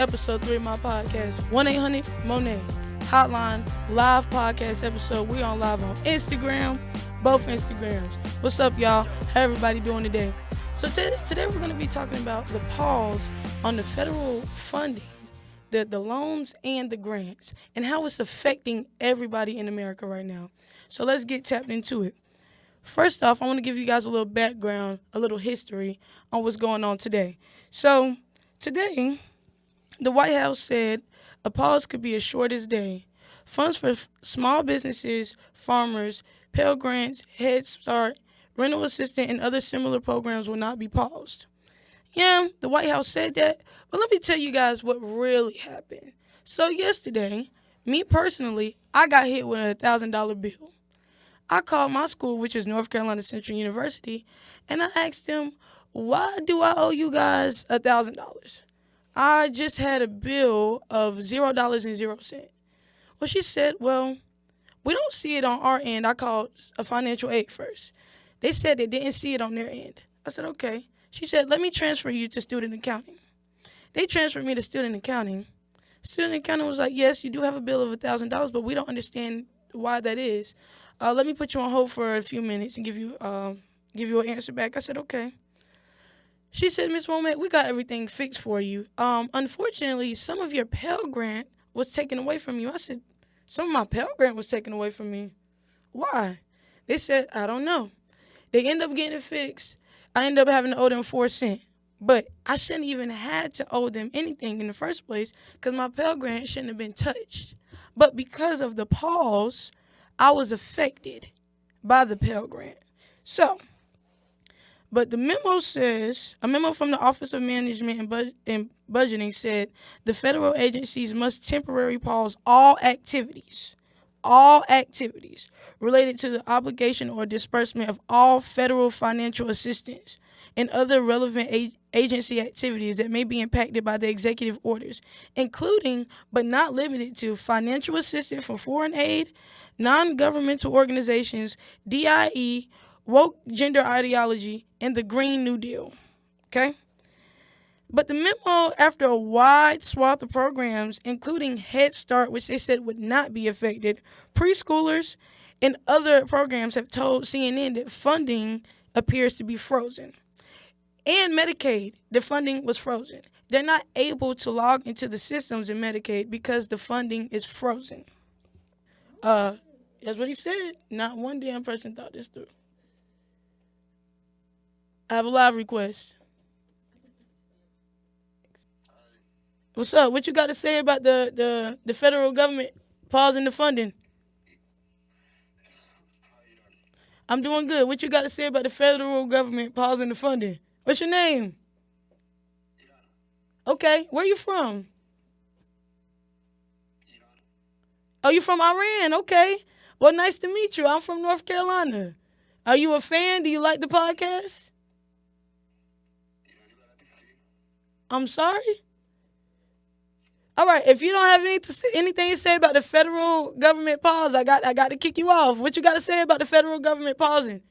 episode 3 of my podcast, 1-800-MONAI, Hotline, live podcast episode. We on live on Instagram, both Instagrams. What's up, y'all? How everybody doing today? So today we're going to be talking about the pause on the federal funding, the loans and the grants, and how it's affecting everybody in America right now. So let's get tapped into it. First off, I want to give you guys a little background, a little history on what's going on today. So today, the White House said a pause could be as short as day. Funds for small businesses, farmers, Pell Grants, Head Start, rental assistance, and other similar programs will not be paused. Yeah, the White House said that, but let me tell you guys what really happened. So yesterday, me personally, I got hit with a $1,000 bill. I called my school, which is North Carolina Central University, and I asked them, why do I owe you guys $1,000? I just had a bill of $0.00. Well, she said, well, we don't see it on our end. I called a financial aid first. They said they didn't see it on their end. I said, okay. She said, let me transfer you to student accounting. They transferred me to student accounting. Student accounting was like, yes, you do have a bill of $1,000, but we don't understand why that is. Let me put you on hold for a few minutes and give you an answer back. I said, okay. She said, Ms. Womack, we got everything fixed for you. Unfortunately, some of your Pell Grant was taken away from you. I said, some of my Pell Grant was taken away from me. Why? They said, I don't know. They end up getting it fixed. I ended up having to owe them 4 cents. But I shouldn't even had to owe them anything in the first place because my Pell Grant shouldn't have been touched. But because of the pause, I was affected by the Pell Grant. But the memo says, a memo from the Office of Management and Budgeting said the federal agencies must temporarily pause all activities related to the obligation or disbursement of all federal financial assistance and other relevant agency activities that may be impacted by the executive orders, including but not limited to financial assistance for foreign aid, non-governmental organizations, DIE, woke gender ideology, and the Green New Deal. Okay? But the memo, after a wide swath of programs, including Head Start, which they said would not be affected, preschoolers, and other programs have told CNN that funding appears to be frozen. And Medicaid, the funding was frozen. They're not able to log into the systems in Medicaid because the funding is frozen. That's what he said. Not one damn person thought this through. I have a live request. What's up? What you got to say about the federal government pausing the funding? I'm doing good. What you got to say about the federal government pausing the funding? What's your name? Okay. Where you from? Oh, you from Iran? Okay. Well, nice to meet you. I'm from North Carolina. Are you a fan? Do you like the podcast? I'm sorry? All right, if you don't have anything to say about the federal government pause, I got to kick you off. What you got to say about the federal government pausing?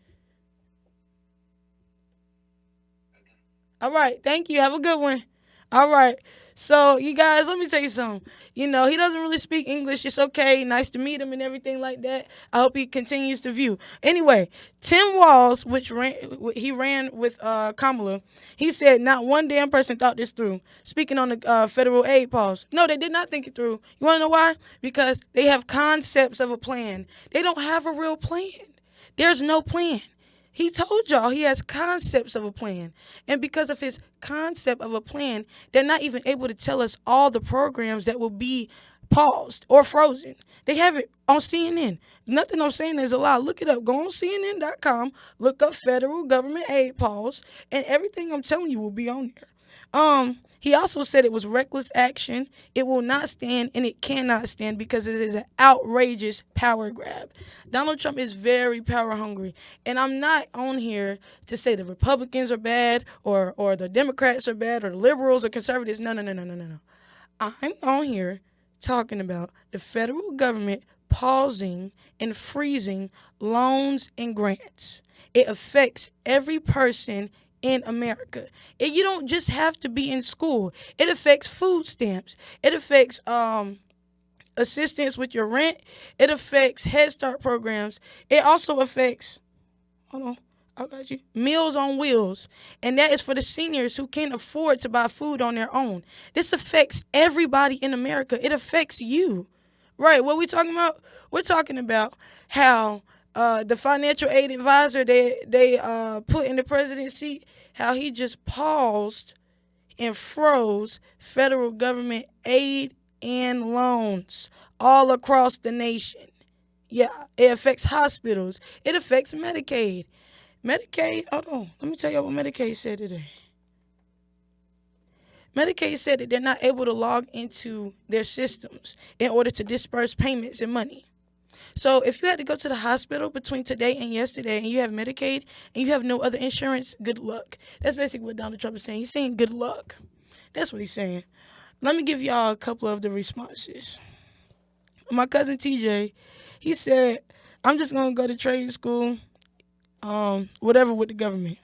All right, thank you. Have a good one. All right. So, you guys, let me tell you something. You know, he doesn't really speak English. It's okay. Nice to meet him and everything like that. I hope he continues to view. Anyway, Tim Walz, he ran with Kamala, he said not one damn person thought this through. Speaking on the federal aid pause. No, they did not think it through. You want to know why? Because they have concepts of a plan. They don't have a real plan. There's no plan. He told y'all he has concepts of a plan. And because of his concept of a plan, they're not even able to tell us all the programs that will be paused or frozen. They have it on CNN. Nothing I'm saying is a lie. Look it up. Go on CNN.com, look up federal government aid pause, and everything I'm telling you will be on there. He also said it was reckless action. It will not stand, and it cannot stand because it is an outrageous power grab. Donald Trump is very power hungry, and I'm not on here to say the Republicans are bad or the Democrats are bad or the liberals or conservatives. No. I'm on here talking about the federal government pausing and freezing loans and grants. It affects every person in America. And you don't just have to be in school. It affects food stamps. It affects assistance with your rent. It affects Head Start programs. It also affects, hold on, I got you, Meals on Wheels. And that is for the seniors who can't afford to buy food on their own. This affects everybody in America. It affects you. Right, what we talking about? We're talking about how the financial aid advisor they put in the president's seat, how he just paused and froze federal government aid and loans all across the nation. Yeah, it affects hospitals. It affects Medicaid. Medicaid, hold on. Let me tell you what Medicaid said today. Medicaid said that they're not able to log into their systems in order to disperse payments and money. So if you had to go to the hospital between today and yesterday and you have Medicaid and you have no other insurance, good luck. That's basically what Donald Trump is saying. He's saying good luck. That's what he's saying. Let me give y'all a couple of the responses. My cousin TJ, he said, I'm just going to go to trade school, whatever with the government.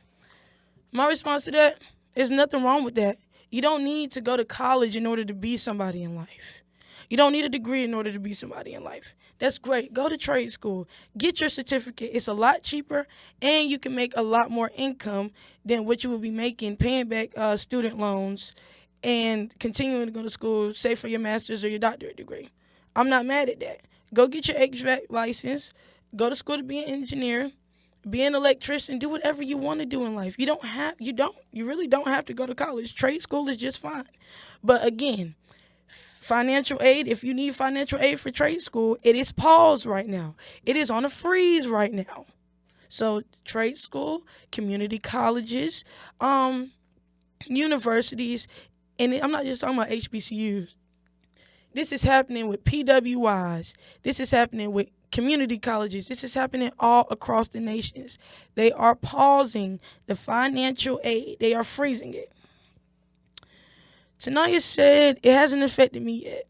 My response to that is nothing wrong with that. You don't need to go to college in order to be somebody in life. You don't need a degree in order to be somebody in life. That's great. Go to trade school. Get your certificate. It's a lot cheaper, and you can make a lot more income than what you would be making paying back student loans and continuing to go to school, say for your master's or your doctorate degree. I'm not mad at that. Go get your HVAC license. Go to school to be an engineer. Be an electrician. Do whatever you want to do in life. You really don't have to go to college. Trade school is just fine. But again, financial aid, if you need financial aid for trade school, it is paused right now. It is on a freeze right now. So trade school, community colleges, universities, and I'm not just talking about HBCUs. This is happening with PWIs. This is happening with community colleges. This is happening all across the nations. They are pausing the financial aid. They are freezing it. Tanaya said it hasn't affected me yet.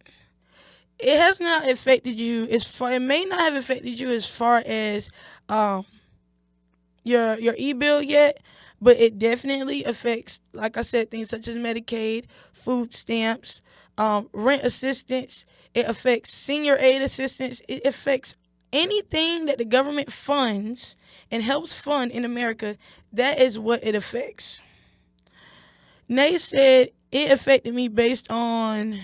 It has not affected you it may not have affected you as far as your e-bill yet, but it definitely affects, like I said, things such as Medicaid, food stamps, rent assistance. It affects senior aid assistance. It affects anything that the government funds and helps fund in America. That is what it affects. Nay said it affected me based on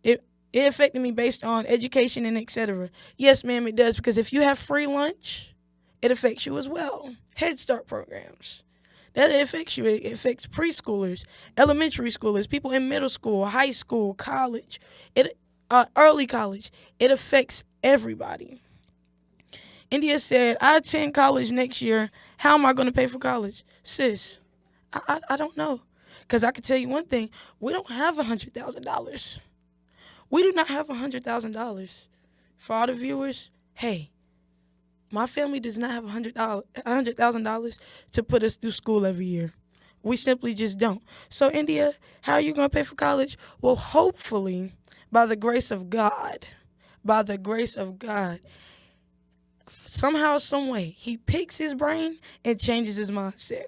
it affected me based on education and etc. Yes, ma'am, it does, because if you have free lunch, it affects you as well. Head Start programs. That affects you. It affects preschoolers, elementary schoolers, people in middle school, high school, college, early college. It affects everybody. India said, I attend college next year. How am I going to pay for college? Sis, I don't know. Because I can tell you one thing. We don't have $100,000. We do not have $100,000. For all the viewers, hey, my family does not have $100,000 to put us through school every year. We simply just don't. So, India, how are you going to pay for college? Well, hopefully, by the grace of God, somehow, some way, he picks his brain and changes his mindset.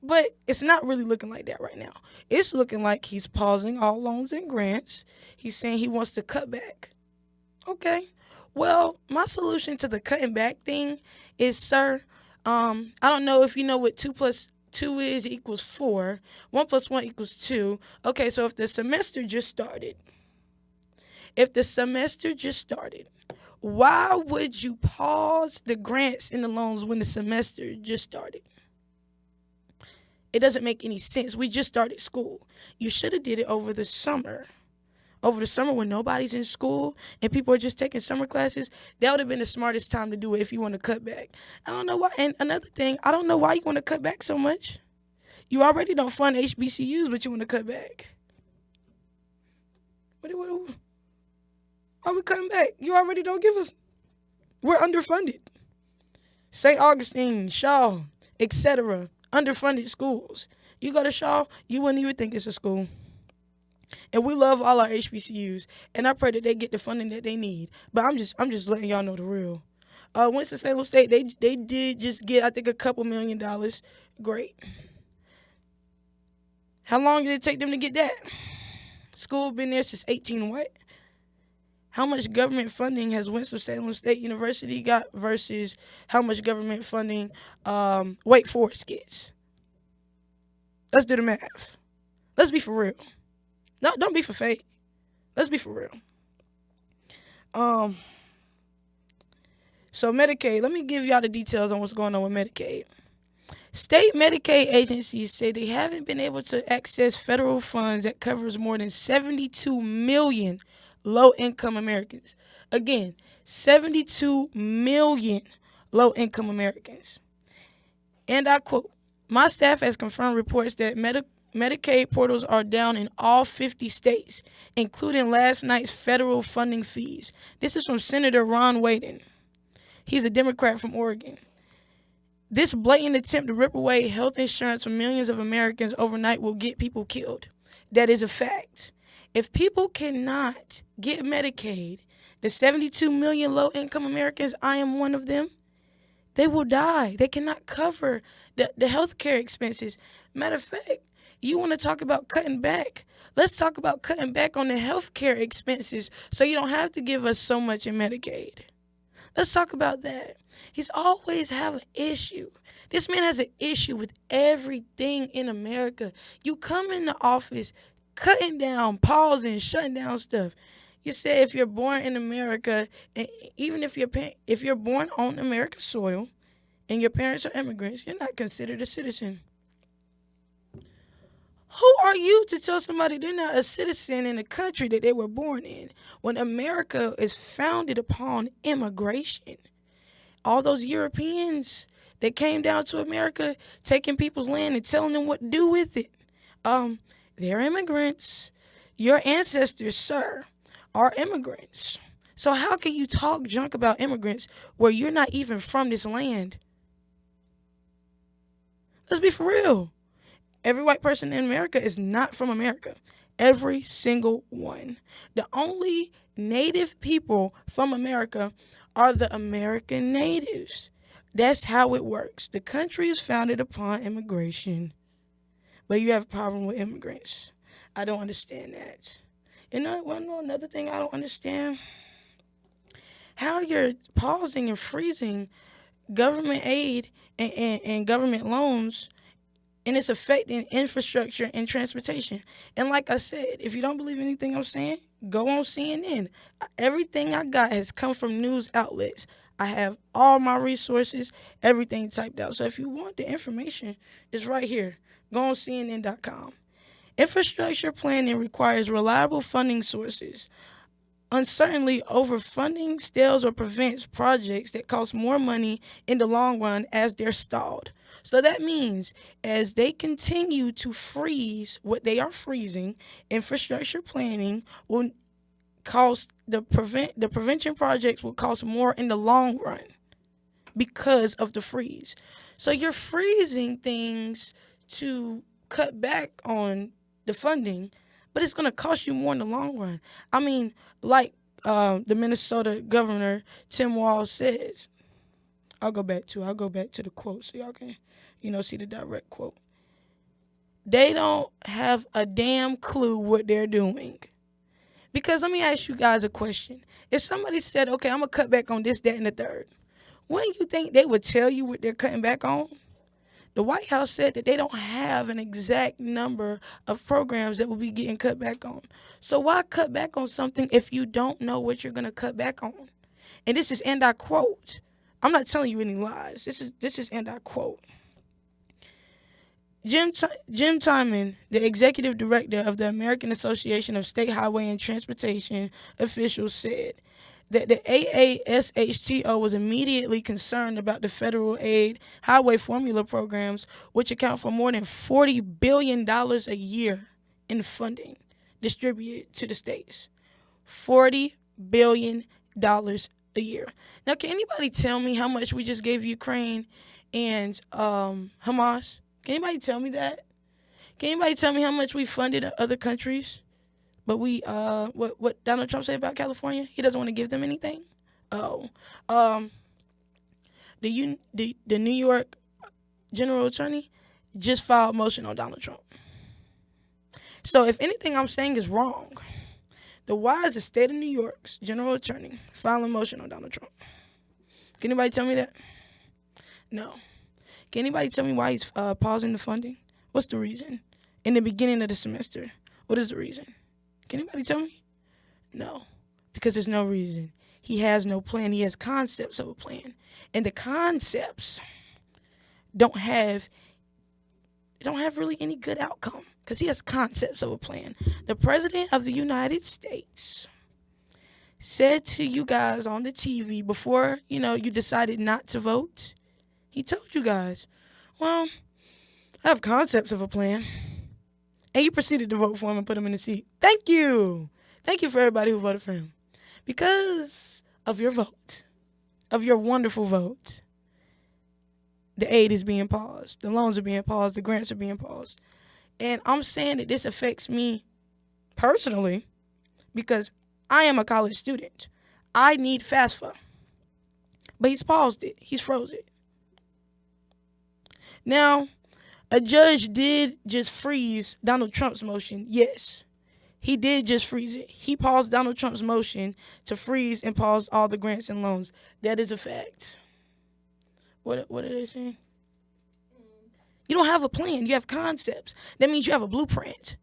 But it's not really looking like that right now. It's looking like he's pausing all loans and grants. He's saying he wants to cut back. Okay. Well, my solution to the cutting back thing is, sir, I don't know if you know what 2 plus 2 is equals 4. 1 plus 1 equals 2. Okay, so if the semester just started, why would you pause the grants and the loans when the semester just started? It doesn't make any sense. We just started school. You should have did it over the summer. Over the summer when nobody's in school and people are just taking summer classes, that would have been the smartest time to do it if you want to cut back. I don't know why. And another thing, I don't know why you want to cut back so much. You already don't fund HBCUs, but you want to cut back. Why are we cutting back? You already don't give us. We're underfunded. St. Augustine, Shaw, etc. Underfunded schools. You go to Shaw, you wouldn't even think it's a school. And we love all our HBCUs, and I pray that they get the funding that they need. But I'm just letting y'all know the real. Winston-Salem State, they did just get, I think, a couple $1 million. Great. How long did it take them to get that? School been there since 18 what? How much government funding has Winston-Salem State University got versus how much government funding Wake Forest gets? Let's do the math. Let's be for real. No, don't be for fake. Let's be for real. So Medicaid, let me give y'all the details on what's going on with Medicaid. State Medicaid agencies say they haven't been able to access federal funds that covers more than 72 million low-income Americans. Again, 72 million low-income Americans. And I quote, "My staff has confirmed reports that Medicaid portals are down in all 50 states, including last night's federal funding fees." This is from Senator Ron Wyden. He's a Democrat from Oregon. "This blatant attempt to rip away health insurance from millions of Americans overnight will get people killed. That is a fact. If people cannot get Medicaid, the 72 million low-income Americans, I am one of them, they will die. They cannot cover the health care expenses. Matter of fact, you want to talk about cutting back? Let's talk about cutting back on the health care expenses so you don't have to give us so much in Medicaid. Let's talk about that. He's always have an issue. This man has an issue with everything in America. You come in the office cutting down, pausing, shutting down stuff. You say if you're born in America, and even if you're born on American soil and your parents are immigrants, you're not considered a citizen. Who are you to tell somebody they're not a citizen in a country that they were born in when America is founded upon immigration? All those Europeans that came down to America, taking people's land and telling them what to do with it. They're immigrants. Your ancestors, sir, are immigrants. So how can you talk junk about immigrants where you're not even from this land? Let's be for real. Every white person in America is not from America. Every single one. The only native people from America are the American natives. That's how it works. The country is founded upon immigration. But you have a problem with immigrants. I don't understand that. You know another thing I don't understand? How you're pausing and freezing government aid and government loans, and it's affecting infrastructure and transportation. And like I said, if you don't believe anything I'm saying, go on CNN. Everything I got has come from news outlets. I have all my resources, everything typed out. So if you want the information, it's right here. Go on CNN.com. Infrastructure planning requires reliable funding sources. Uncertainty over funding stalls or prevents projects that cost more money in the long run as they're stalled. So that means as they continue to freeze what they are freezing, infrastructure planning will cost the prevention projects will cost more in the long run because of the freeze. So you're freezing things to cut back on the funding, but it's going to cost you more in the long run. I mean, like the Minnesota governor, Tim Walz, says, I'll go back to the quote so y'all can, see the direct quote. They don't have a damn clue what they're doing. Because let me ask you guys a question. If somebody said, okay, I'm going to cut back on this, that, and the third, wouldn't you think they would tell you what they're cutting back on? The White House said that they don't have an exact number of programs that will be getting cut back on. So why cut back on something if you don't know what you're going to cut back on? And this is, and I quote, I'm not telling you any lies. This is, and I quote. Jim Timon, the executive director of the American Association of State Highway and Transportation Officials, said that the AASHTO was immediately concerned about the federal aid highway formula programs, which account for more than $40 billion a year in funding distributed to the states. $40 billion a year. Now, can anybody tell me how much we just gave Ukraine and Hamas? Can anybody tell me that? Can anybody tell me how much we funded other countries? But we, what Donald Trump said about California? He doesn't want to give them anything. Oh, the New York General Attorney just filed motion on Donald Trump. So if anything I'm saying is wrong, the why is the state of New York's general attorney filing motion on Donald Trump? Can anybody tell me that? No. Can anybody tell me why he's pausing the funding? What's the reason? In the beginning of the semester, what is the reason? Can anybody tell me? No. Because there's no reason. He has no plan. He has concepts of a plan. And the concepts don't have really any good outcome because he has concepts of a plan. The president of the United States said to you guys on the TV before, you decided not to vote, he told you guys, well, I have concepts of a plan. And you proceeded to vote for him and put him in the seat. Thank you. Thank you for everybody who voted for him. Because of your vote, of your wonderful vote, the aid is being paused. The loans are being paused. The grants are being paused. And I'm saying that this affects me personally because I am a college student. I need FAFSA. But he's paused it. He's froze it. Now, a judge did just freeze Donald Trump's motion. Yes, he did just freeze it. He paused Donald Trump's motion to freeze and pause all the grants and loans. That is a fact. What are they saying? You don't have a plan. You have concepts. That means you have a blueprint.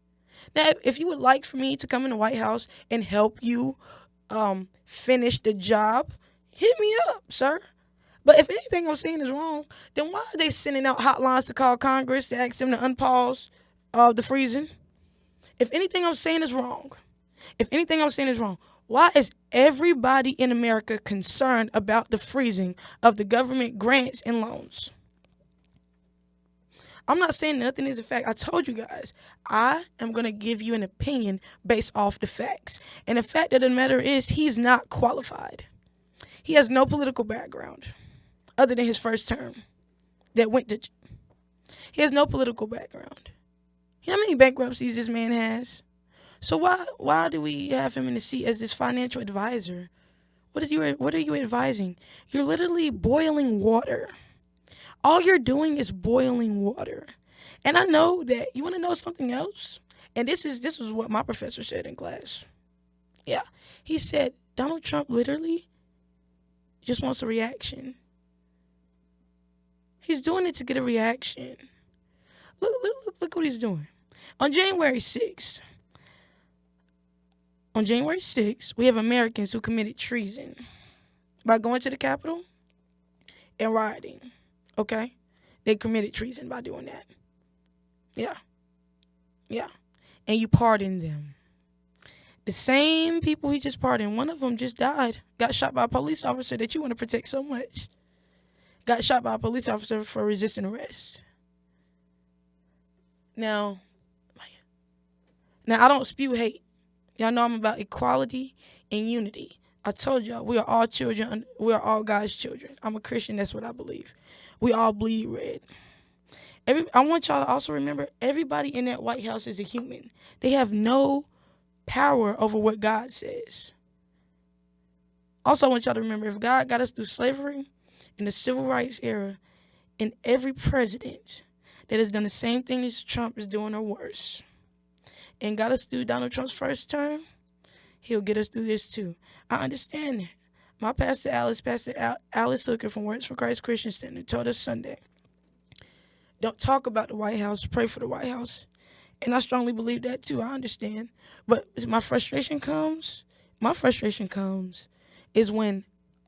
Now, if you would like for me to come in the White House and help you finish the job, hit me up, sir. But if anything I'm saying is wrong, then why are they sending out hotlines to call Congress to ask them to unpause the freezing? If anything I'm saying is wrong, why is everybody in America concerned about the freezing of the government grants and loans? I'm not saying nothing is a fact. I told you guys, I am going to give you an opinion based off the facts. And the fact of the matter is he's not qualified. He has no political background other than his first term that went to. He has no political background. You know how many bankruptcies this man has? So why do we have him in the seat as this financial advisor? What are you advising? You're literally boiling water. All you're doing is boiling water. And I know that you want to know something else. And this is what my professor said in class. Yeah. He said Donald Trump literally just wants a reaction. He's doing it to get a reaction. Look what he's doing. On January 6th, we have Americans who committed treason by going to the Capitol and rioting. Okay? They committed treason by doing that. Yeah. And you pardon them. The same people he just pardoned, one of them just died. Got shot by a police officer that you want to protect so much. Got shot by a police officer for resisting arrest. Now, I don't spew hate. Y'all know I'm about equality and unity. I told y'all, we are all children. We are all God's children. I'm a Christian. That's what I believe. We all bleed red. I want y'all to also remember, everybody in that White House is a human. They have no power over what God says. Also, I want y'all to remember, if God got us through slavery in the civil rights era, and every president that has done the same thing as Trump is doing or worse, and got us through Donald Trump's first term, he'll get us through this too. I understand that. My Pastor Alice Hooker from Words for Christ Christian Center told us Sunday, don't talk about the White House, pray for the White House. And I strongly believe that too. I understand. But my frustration comes is when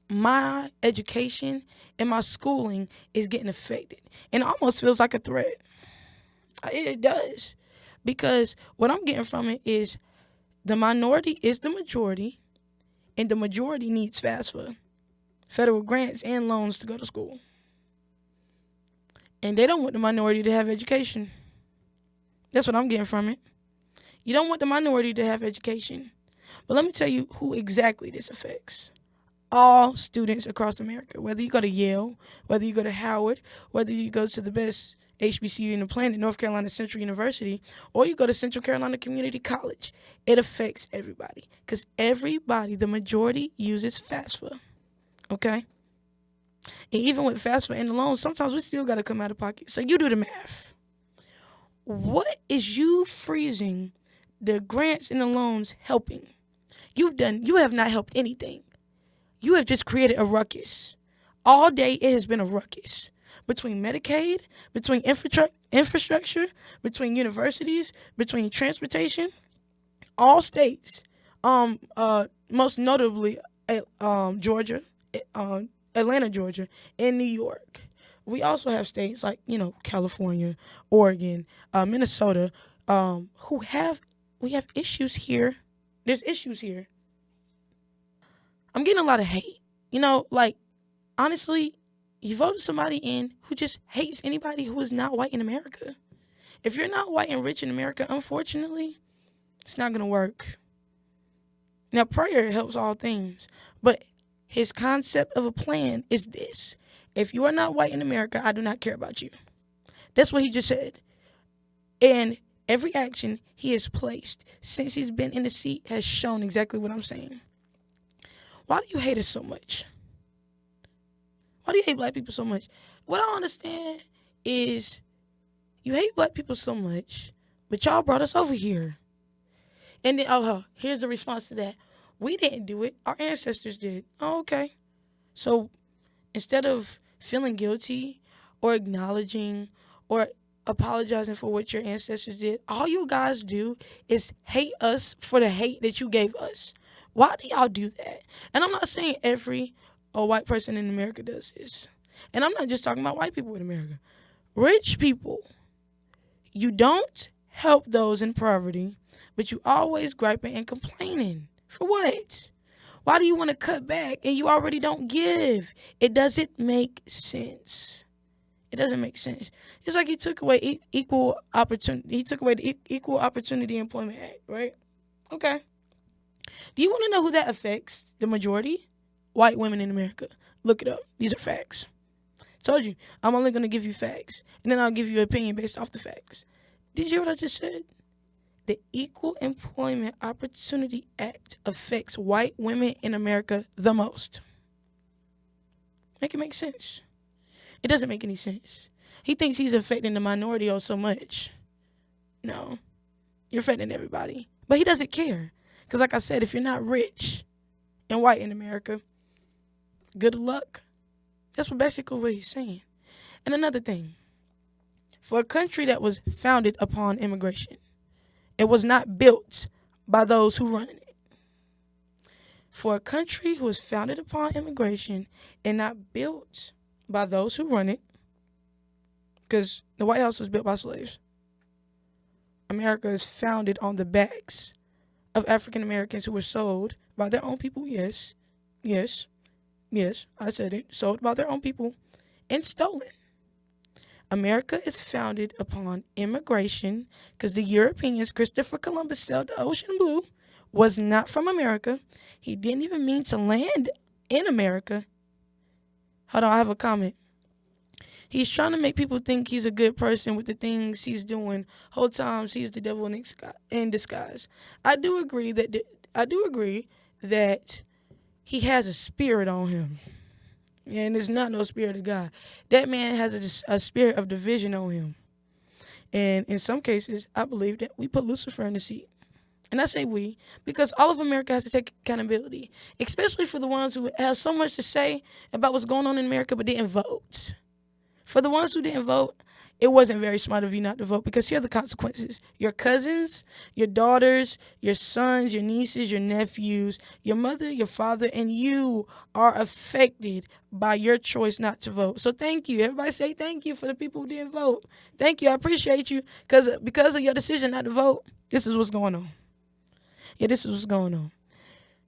my education and my schooling is getting affected. And it almost feels like a threat. It does. Because what I'm getting from it is the minority is the majority, and the majority needs FAFSA, federal grants and loans to go to school. And they don't want the minority to have education. That's what I'm getting from it. You don't want the minority to have education. But let me tell you who exactly this affects. All students across America, whether you go to Yale, whether you go to Howard, whether you go to the best HBCU in the planet, North Carolina Central University, or you go to Central Carolina Community College, it affects everybody. Because everybody, the majority, uses FAFSA. Okay? And even with FAFSA and the loans, sometimes we still got to come out of pocket. So you do the math. What is you freezing the grants and the loans helping? You have not helped anything. You have just created a ruckus. All day it has been a ruckus. Between Medicaid, between infrastructure, between universities, between transportation, all states, most notably Georgia, Atlanta, Georgia, and New York. We also have states like, California, Oregon, Minnesota, we have issues here. There's issues here. I'm getting a lot of hate. Like, honestly, you voted somebody in who just hates anybody who is not white in America. If you're not white and rich in America, unfortunately, it's not going to work. Now, prayer helps all things, but his concept of a plan is this. If you are not white in America, I do not care about you. That's what he just said. And every action he has placed since he's been in the seat has shown exactly what I'm saying. Why do you hate us so much? Why do you hate black people so much? What I don't understand is you hate black people so much, but y'all brought us over here. And then, here's the response to that. We didn't do it. Our ancestors did. Oh, okay. So instead of feeling guilty or acknowledging or apologizing for what your ancestors did, all you guys do is hate us for the hate that you gave us. Why do y'all do that? And I'm not saying every white person in America does this. And I'm not just talking about white people in America. Rich people, you don't help those in poverty, but you always griping and complaining. For what? Why do you want to cut back and you already don't give? It doesn't make sense. It doesn't make sense. It's like he took away equal opportunity. He took away the Equal Opportunity Employment Act, right? Okay. Do you want to know who that affects? The majority? White women in America. Look it up. These are facts. Told you. I'm only going to give you facts. And then I'll give you an opinion based off the facts. Did you hear what I just said? The Equal Employment Opportunity Act affects white women in America the most. Make it make sense. It doesn't make any sense. He thinks he's affecting the minority so much. No. You're affecting everybody. But he doesn't care. Because like I said, if you're not rich and white in America, good luck. That's basically what he's saying. And another thing. For a country that was founded upon immigration, it was not built by those who run it. For a country who was founded upon immigration and not built by those who run it, because the White House was built by slaves. America is founded on the backs of African Americans who were sold by their own people. Yes, I said it. Sold by their own people and stolen. America is founded upon immigration because the Europeans, Christopher Columbus sailed the ocean blue, was not from America. He didn't even mean to land in America. Hold on, I have a comment. He's trying to make people think he's a good person with the things he's doing. Whole times he's the devil in disguise. I do agree that he has a spirit on him. And it's not no spirit of God. That man has a spirit of division on him. And in some cases, I believe that we put Lucifer in the seat. And I say we, because all of America has to take accountability, especially for the ones who have so much to say about what's going on in America but didn't vote. For the ones who didn't vote, it wasn't very smart of you not to vote, because here are the consequences. Your cousins, your daughters, your sons, your nieces, your nephews, your mother, your father, and you are affected by your choice not to vote. So thank you. Everybody say thank you for the people who didn't vote. Thank you. I appreciate you, because of your decision not to vote, this is what's going on. Yeah, this is what's going on.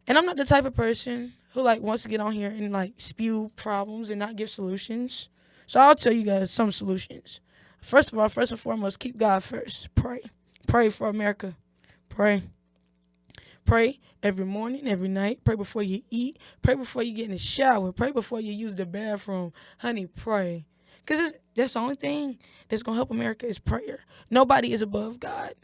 And I'm not the type of person who wants to get on here and spew problems and not give solutions. So I'll tell you guys some solutions. First of all, first and foremost, keep God first. Pray. Pray for America. Pray. Pray every morning, every night. Pray before you eat. Pray before you get in the shower. Pray before you use the bathroom. Honey, pray. Because that's the only thing that's going to help America is prayer. Nobody is above God.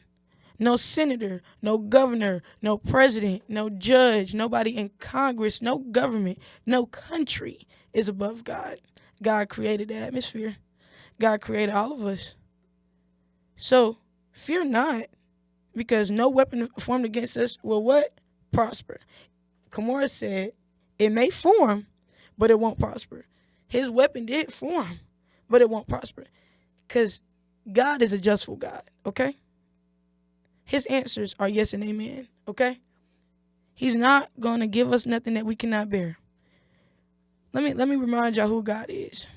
No senator, no governor, no president, no judge, nobody in Congress, no government, no country is above God. God created the atmosphere. God created all of us. So fear not, Because no weapon formed against us will what? Prosper. Kimura said, it may form, but it won't prosper. His weapon did form, but it won't prosper. Because God is a justful God, okay? His answers are yes and amen, okay? He's not going to give us nothing that we cannot bear. Let me remind y'all who God is.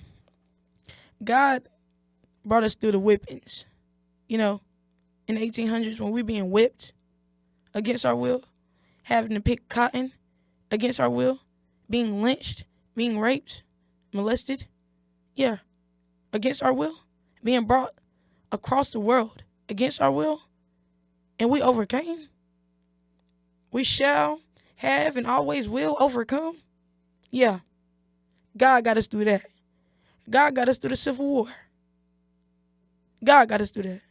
God brought us through the whippings. You know, in the 1800s when we being whipped against our will, having to pick cotton against our will, being lynched, being raped, molested, yeah, against our will, being brought across the world against our will, and we overcame. We shall have and always will overcome. Yeah, God got us through that. God got us through the Civil War. God got us through that.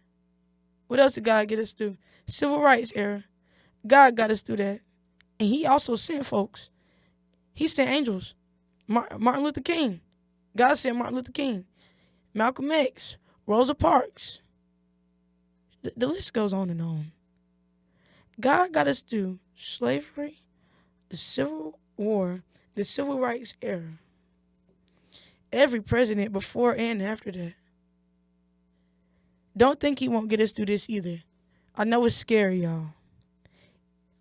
What else did God get us through? Civil rights era. God got us through that. And he also sent folks. He sent angels. Martin Luther King. God sent Martin Luther King. Malcolm X. Rosa Parks. The list goes on and on. God got us through slavery, the Civil War, the Civil Rights era. Every president before and after that. Don't think he won't get us through this either. I know it's scary, y'all.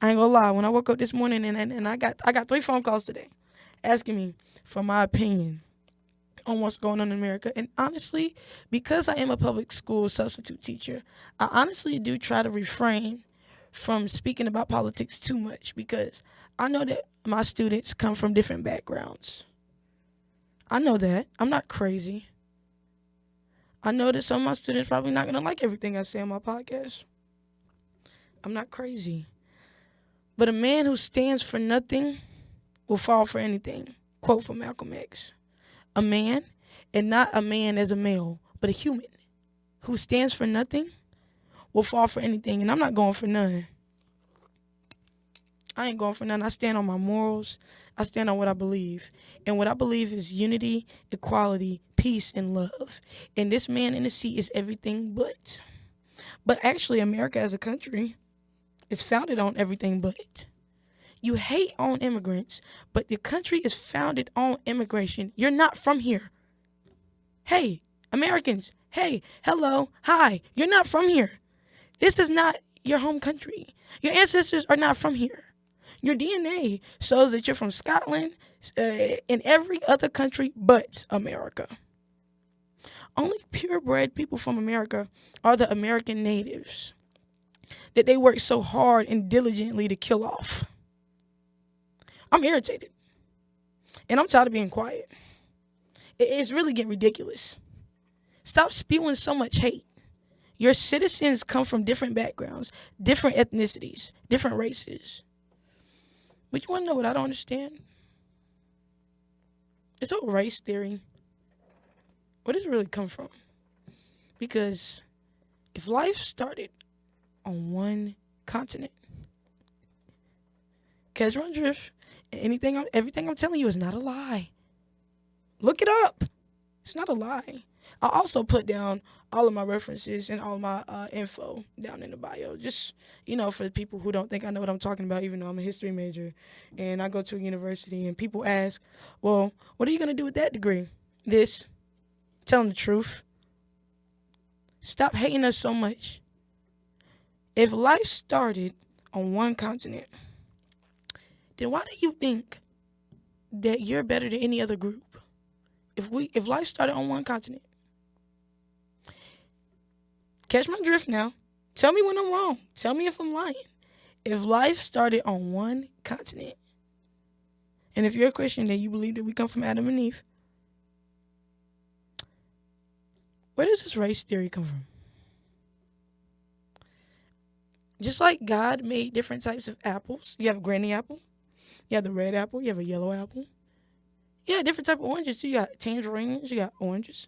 I ain't gonna lie. When I woke up this morning and I got 3 phone calls today asking me for my opinion on what's going on in America. And honestly, because I am a public school substitute teacher, I honestly do try to refrain from speaking about politics too much because I know that my students come from different backgrounds. I know that. I'm not crazy. I know that some of my students probably not going to like everything I say on my podcast. I'm not crazy. But a man who stands for nothing will fall for anything. Quote from Malcolm X. A man, and not a man as a male, but a human who stands for nothing will fall for anything. And I'm not going for none. I ain't going for none. I stand on my morals. I stand on what I believe. And what I believe is unity, equality, peace, and love. And this man in the seat is everything but. But actually, America as a country is founded on everything but. You hate on immigrants, but the country is founded on immigration. You're not from here. Hey, Americans. Hey, hello, hi. You're not from here. This is not your home country. Your ancestors are not from here. Your DNA shows that you're from Scotland and every other country but America. Only purebred people from America are the American natives that they work so hard and diligently to kill off. I'm irritated. And I'm tired of being quiet. It's really getting ridiculous. Stop spewing so much hate. Your citizens come from different backgrounds, different ethnicities, different races. But you want to know what I don't understand? This whole race theory. Where does it really come from? Because if life started on one continent, catch my drift, everything I'm telling you is not a lie. Look it up. It's not a lie. I also put down all of my references and all my info down in the bio. Just, for the people who don't think I know what I'm talking about, even though I'm a history major and I go to a university and people ask, well, what are you going to do with that degree? This. Tell them the truth. Stop hating us so much. If life started on one continent, then why do you think that you're better than any other group? If life started on one continent. Catch my drift now. Tell me when I'm wrong. Tell me if I'm lying. If life started on one continent, and if you're a Christian, then you believe that we come from Adam and Eve, where does this race theory come from? Just like God made different types of apples. You have a granny apple. You have the red apple. You have a yellow apple. You have different types of oranges too. You got tangerines. You got oranges.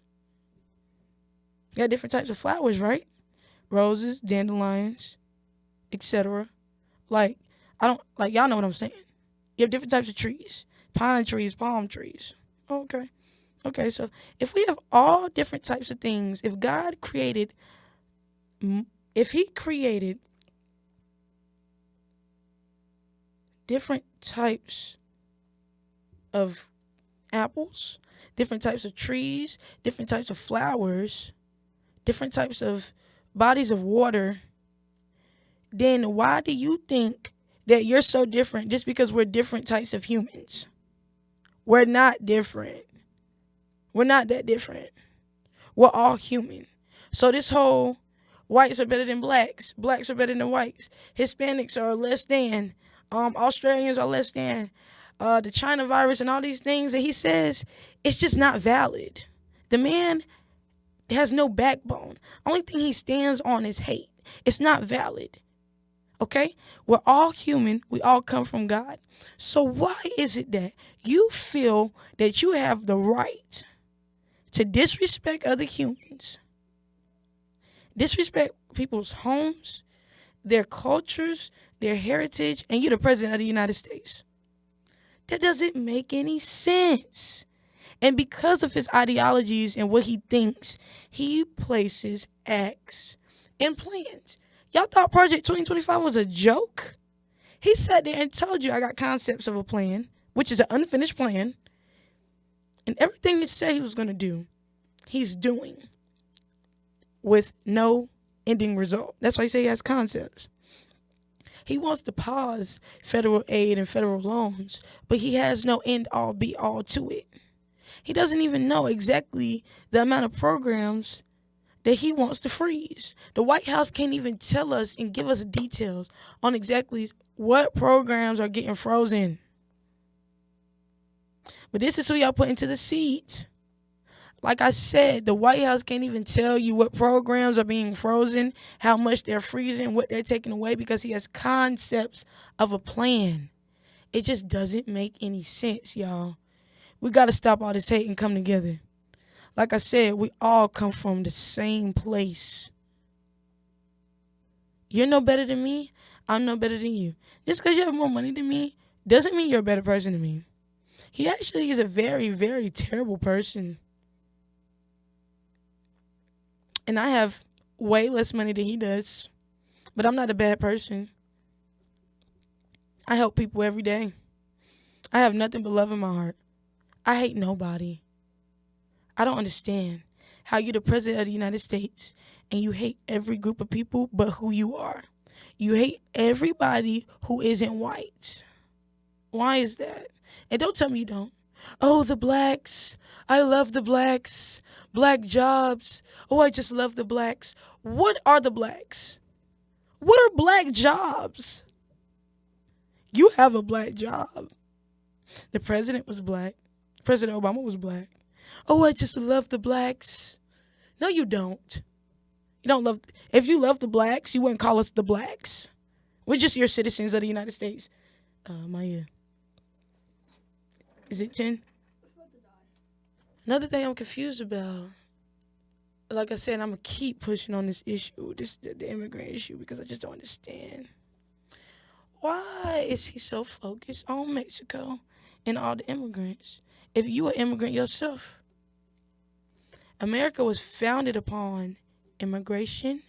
You got different types of flowers, right? Roses, dandelions, etc. Y'all know what I'm saying. You have different types of trees. Pine trees, palm trees. Okay. Okay, so if we have all different types of things, if he created different types of apples, different types of trees, different types of flowers, different types of bodies of water, then why do you think that you're so different just because we're different types of humans? We're not different. We're not that different. We're all human. So this whole whites are better than blacks, blacks are better than whites, Hispanics are less than, Australians are less than, the China virus and all these things that he says, it's just not valid. The man has no backbone. Only thing he stands on is hate. It's not valid. Okay? We're all human. We all come from God. So why is it that you feel that you have the right to disrespect other humans, disrespect people's homes, their cultures, their heritage, and you're the president of the United States? That doesn't make any sense. And because of his ideologies and what he thinks, he places acts and plans. Y'all thought Project 2025 was a joke? He sat there and told you I got concepts of a plan, which is an unfinished plan. And everything he said he was going to do, he's doing with no ending result. That's why he say he has concepts. He wants to pause federal aid and federal loans, but he has no end all be all to it. He doesn't even know exactly the amount of programs that he wants to freeze. The White House can't even tell us and give us details on exactly what programs are getting frozen. But this is who y'all put into the seat. Like I said, the White House can't even tell you what programs are being frozen, how much they're freezing, what they're taking away, because he has concepts of a plan. It just doesn't make any sense, y'all. We got to stop all this hate and come together. Like I said, we all come from the same place. You're no better than me. I'm no better than you. Just because you have more money than me doesn't mean you're a better person than me. He actually is a very, very terrible person. And I have way less money than he does. But I'm not a bad person. I help people every day. I have nothing but love in my heart. I hate nobody. I don't understand how you're the president of the United States and you hate every group of people but who you are. You hate everybody who isn't white. Why is that? And don't tell me you don't. Oh, the blacks. I love the blacks. Black jobs. Oh, I just love the blacks. What are the blacks? What are black jobs? You have a black job. The president was black. President Obama was black. Oh, I just love the blacks. No, you don't. You don't love. If you love the blacks, you wouldn't call us the blacks. We're just your citizens of the United States. Maya. Is it 10? Another thing I'm confused about, like I said, I'm going to keep pushing on this issue, the immigrant issue, because I just don't understand. Why is he so focused on Mexico and all the immigrants? If you are an immigrant yourself, America was founded upon immigration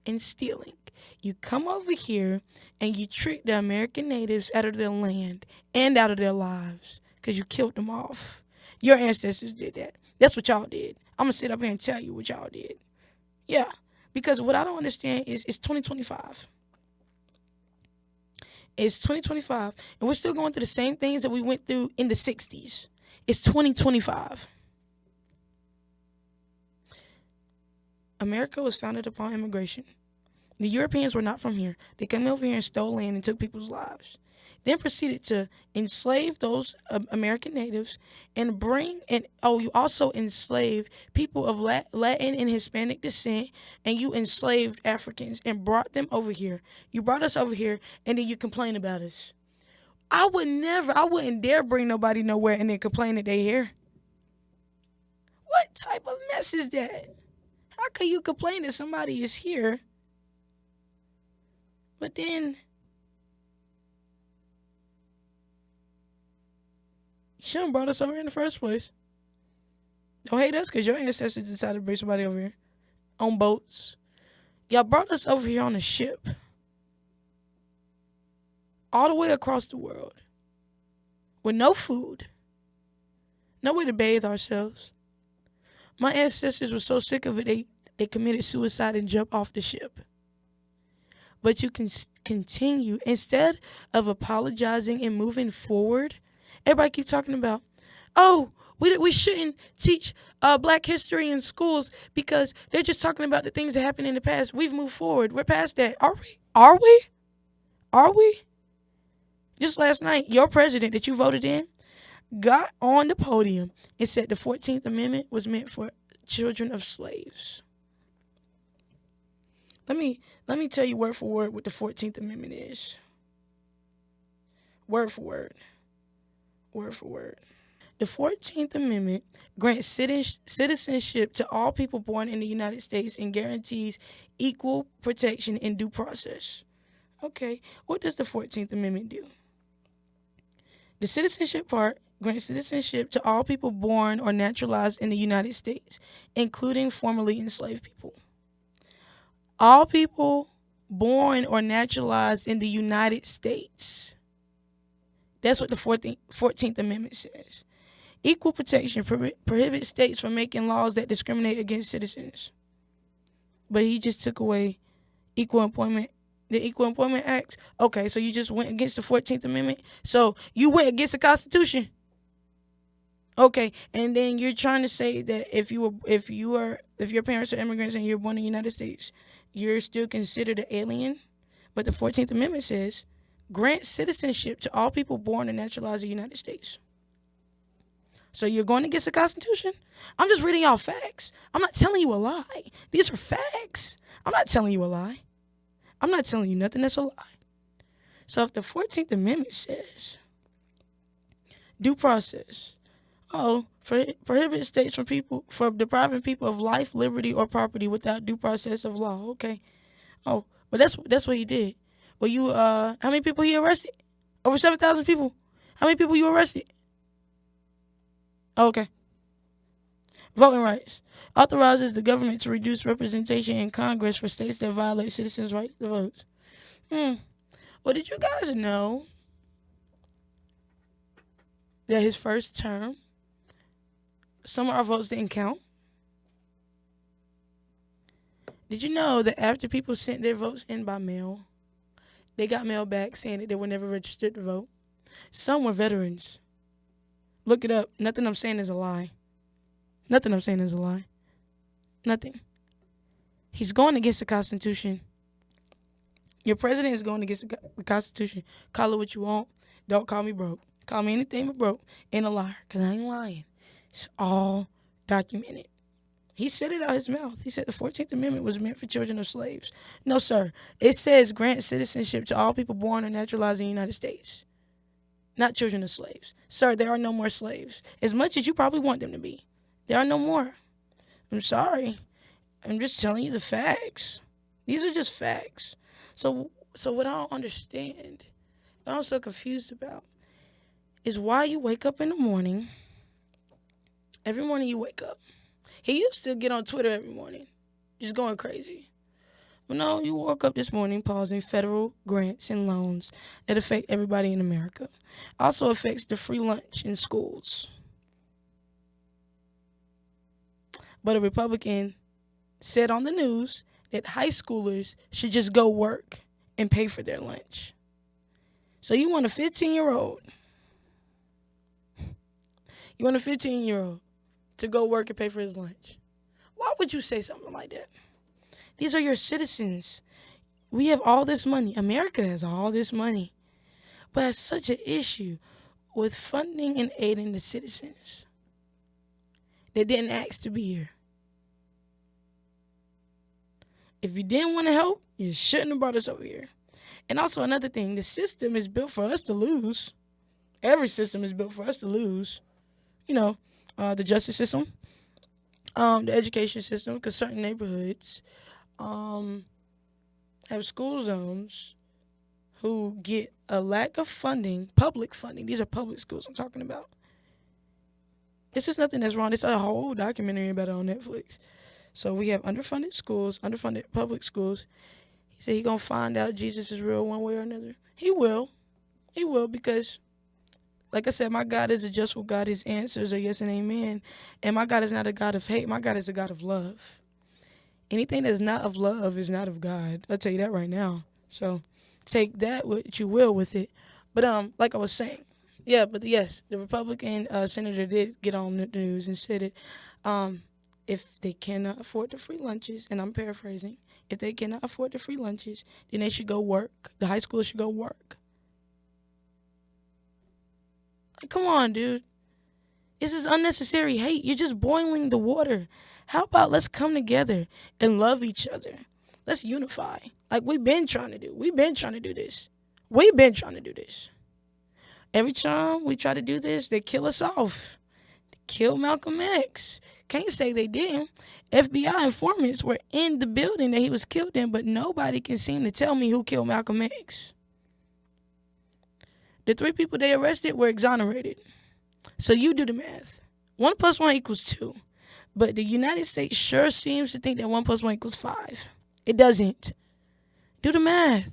and stealing. You come over here and you trick the American natives out of their land and out of their lives because you killed them off. Your ancestors did that. That's what y'all did. I'm going to sit up here and tell you what y'all did. Yeah, because what I don't understand is it's 2025. It's 2025, and we're still going through the same things that we went through in the 60s. It's 2025. America was founded upon immigration. The Europeans were not from here. They came over here and stole land and took people's lives. Then proceeded to enslave those American natives and you also enslaved people of Latin and Hispanic descent, and you enslaved Africans and brought them over here. You brought us over here, and then you complain about us. I wouldn't dare bring nobody nowhere and then complain that they here. What type of mess is that? How can you complain that somebody is here, but then you shouldn't have brought us over here in the first place? Don't hate us because your ancestors decided to bring somebody over here on boats. Y'all brought us over here on a ship. all the way across the world with no food, no way to bathe ourselves. My ancestors were so sick of it, they committed suicide and jumped off the ship. But you can continue. Instead of apologizing and moving forward, everybody keep talking about, oh, we shouldn't teach black history in schools because they're just talking about the things that happened in the past. We've moved forward. We're past that. Are we? Are we? Are we? Just last night, your president that you voted in got on the podium and said the 14th Amendment was meant for children of slaves. Let me tell you word for word what the 14th Amendment is. Word for word. Word for word. The 14th Amendment grants citizenship to all people born in the United States and guarantees equal protection and due process. Okay, what does the 14th Amendment do? The citizenship part grants citizenship to all people born or naturalized in the United States, including formerly enslaved people. All people born or naturalized in the United States. That's what the 14th Amendment says. Equal protection prohibits states from making laws that discriminate against citizens. But he just took away equal employment, the Equal Employment Act. Okay, so you just went against the 14th Amendment? So you went against the Constitution? Okay, and then you're trying to say that if your parents are immigrants and you're born in the United States, you're still considered an alien? But the 14th Amendment says, grant citizenship to all people born and naturalized in the United States. So you're going against the Constitution? I'm just reading y'all facts. I'm not telling you a lie. These are facts. I'm not telling you a lie. I'm not telling you nothing that's a lie. So if the 14th Amendment says due process, prohibit states from depriving people of life, liberty, or property without due process of law. Okay. Oh, but that's what he did. Well, how many people he arrested? Over 7,000 people. How many people you arrested? Okay. Voting rights. Authorizes the government to reduce representation in Congress for states that violate citizens' right to vote. Well, did you guys know that his first term, some of our votes didn't count? Did you know that after people sent their votes in by mail, they got mail back saying that they were never registered to vote? Some were veterans. Look it up. Nothing I'm saying is a lie. Nothing I'm saying is a lie. Nothing. He's going against the Constitution. Your president is going against the Constitution. Call it what you want. Don't call me broke. Call me anything but broke and a liar, because I ain't lying. It's all documented. He said it out his mouth. He said the 14th Amendment was meant for children of slaves. No, sir. It says grant citizenship to all people born or naturalized in the United States. Not children of slaves. Sir, there are no more slaves. As much as you probably want them to be. There are no more. I'm sorry. I'm just telling you the facts. These are just facts. So what I don't understand, what I'm so confused about, is why you wake up in the morning. Every morning you wake up. He used to get on Twitter every morning, just going crazy. But no, you woke up this morning pausing federal grants and loans that affect everybody in America. Also affects the free lunch in schools. But a Republican said on the news that high schoolers should just go work and pay for their lunch. So you want a 15-year-old. You want a 15-year-old to go work and pay for his lunch. Why would you say something like that? These are your citizens. We have all this money. America has all this money. But has such an issue with funding and aiding the citizens. They didn't ask to be here. If you didn't want to help, you shouldn't have brought us over here. And also another thing, the system is built for us to lose. Every system is built for us to lose. You know, the justice system, the education system, because certain neighborhoods have school zones who get a lack of funding, public funding. These are public schools I'm talking about. It's just nothing that's wrong. It's a whole documentary about it on Netflix. So we have underfunded schools, underfunded public schools. He said he's going to find out Jesus is real one way or another. He will. He will, because, like I said, my God is a just God. His answers are yes and amen. And my God is not a God of hate. My God is a God of love. Anything that's not of love is not of God. I'll tell you that right now. So take that what you will with it. But like I was saying, yeah. But yes, the Republican senator did get on the news and said it. Um, if they cannot afford the free lunches, and I'm paraphrasing, if they cannot afford the free lunches, then they should go work. The high school should go work. Like, come on, dude. This is unnecessary hate. You're just boiling the water. How about let's come together and love each other? Let's unify. Like we've been trying to do. We've been trying to do this. We've been trying to do this. Every time we try to do this, they kill us off. They kill Malcolm X. Can't say they didn't. FBI informants were in the building that he was killed in, but nobody can seem to tell me who killed Malcolm X. The 3 people they arrested were exonerated. So you do the math. 1 + 1 = 2. But the United States sure seems to think that 1 + 1 = 5. It doesn't. Do the math.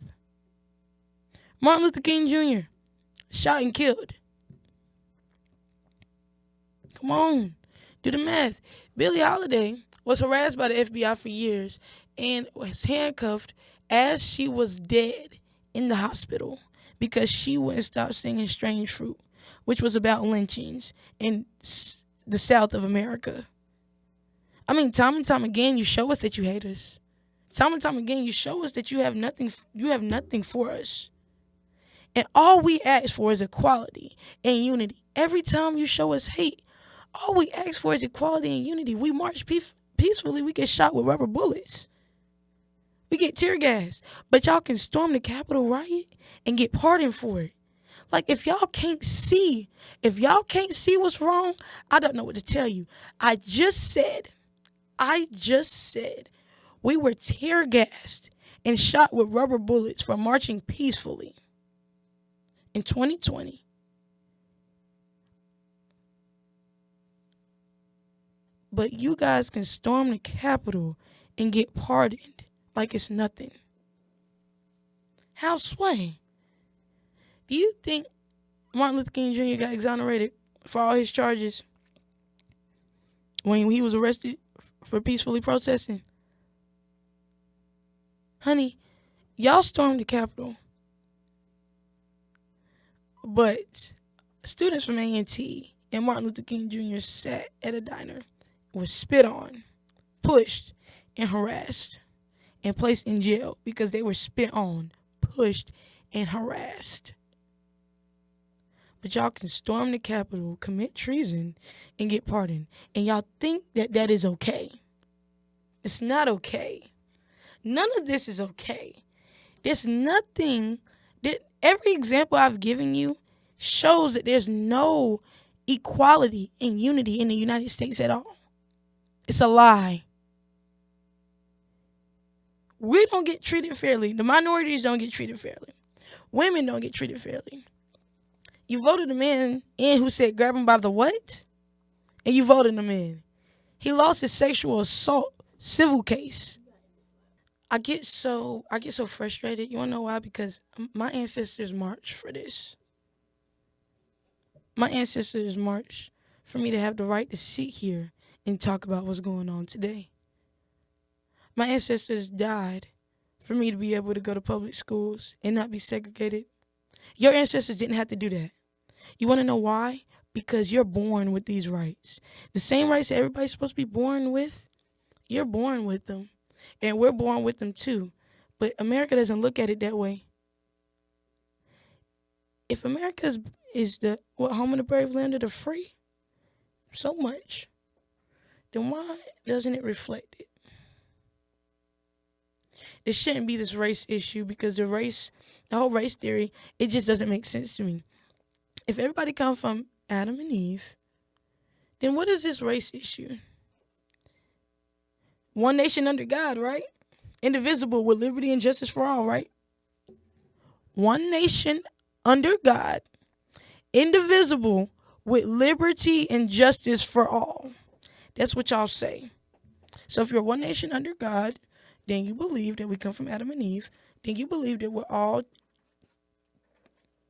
Martin Luther King Jr. shot and killed. Come on. Do the math. Billie Holiday was harassed by the FBI for years and was handcuffed as she was dead in the hospital because she wouldn't stop singing Strange Fruit, which was about lynchings in the South of America. I mean, time and time again, you show us that you hate us. Time and time again, you show us that you have nothing for us. And all we ask for is equality and unity. Every time you show us hate, all we ask for is equality and unity. We march peacefully. We get shot with rubber bullets. We get tear gas. But y'all can storm the Capitol riot and get pardoned for it. Like, if y'all can't see what's wrong, I don't know what to tell you. I just said we were tear gassed and shot with rubber bullets for marching peacefully in 2020. But you guys can storm the Capitol and get pardoned like it's nothing. How sway? Do you think Martin Luther King Jr. got exonerated for all his charges when he was arrested for peacefully protesting? Honey, y'all stormed the Capitol, but students from A&T and Martin Luther King Jr. sat at a diner, was spit on, pushed, and harassed, and placed in jail because they were spit on, pushed, and harassed. But y'all can storm the Capitol, commit treason, and get pardoned. And y'all think that that is okay. It's not okay. None of this is okay. There's nothing that every example I've given you shows that there's no equality and unity in the United States at all. It's a lie. We don't get treated fairly. The minorities don't get treated fairly. Women don't get treated fairly. You voted a man in who said grab him by the what? And you voted him in. He lost his sexual assault civil case. I get so frustrated. You wanna know why? Because my ancestors marched for this. My ancestors marched for me to have the right to sit here and talk about what's going on today. My ancestors died for me to be able to go to public schools and not be segregated. Your ancestors didn't have to do that. You want to know why? Because you're born with these rights. The same rights that everybody's supposed to be born with, you're born with them. And we're born with them too. But America doesn't look at it that way. If America is the home of the brave, land of the free, so much, then why doesn't it reflect it? It shouldn't be this race issue because the whole race theory, it just doesn't make sense to me. If everybody comes from Adam and Eve, then what is this race issue? One nation under God, right? Indivisible with liberty and justice for all, right? One nation under God, indivisible with liberty and justice for all. That's what y'all say. So if you're one nation under God, then you believe that we come from Adam and Eve. Then you believe that we're all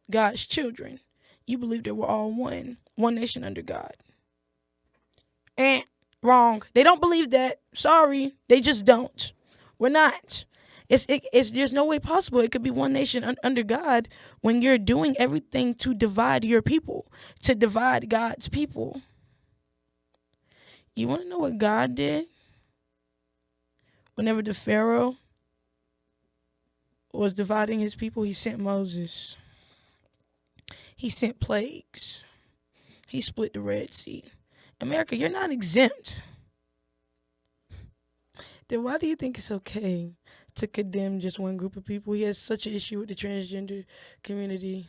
God's children. You believe that we're all one nation under God. And wrong. They don't believe that. Sorry, they just don't. We're not. It's there's no way possible it could be one nation under God when you're doing everything to divide your people, to divide God's people. You want to know what God did? Whenever the Pharaoh was dividing his people, he sent Moses. He sent plagues. He split the Red Sea. America, you're not exempt. Then why do you think it's okay to condemn just one group of people? He has such an issue with the transgender community.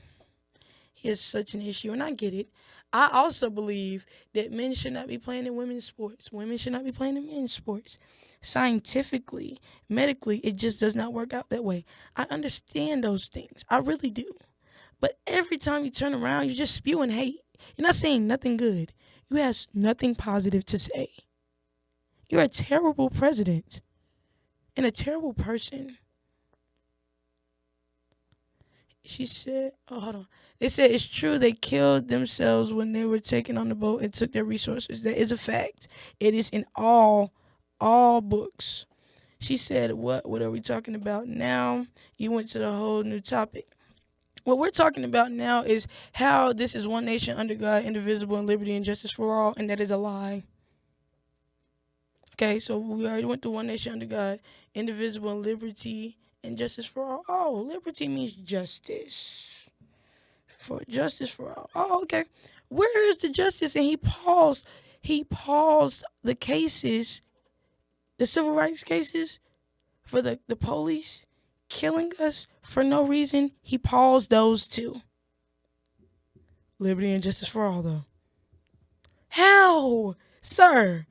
He has such an issue, and I get it. I also believe that men should not be playing in women's sports. Women should not be playing in men's sports. Scientifically, medically, it just does not work out that way. I understand those things. I really do. But every time you turn around, you're just spewing hate. You're not saying nothing good. You have nothing positive to say. You're a terrible president and a terrible person. She said, oh, hold on. They said it's true they killed themselves when they were taken on the boat and took their resources. That is a fact. It is in all books. She said, what are we talking about now? You went to the whole new topic. What we're talking about now is how this is one nation under God, indivisible, in liberty and justice for all, and that is a lie. Okay, so we already went to one nation under God, indivisible, in liberty and justice for all. Oh, liberty means justice. For justice for all. Oh, okay. Where is the justice? And he paused the cases, the civil rights cases for the police killing us for no reason. He paused those too. Liberty and justice for all, though. How? Sir,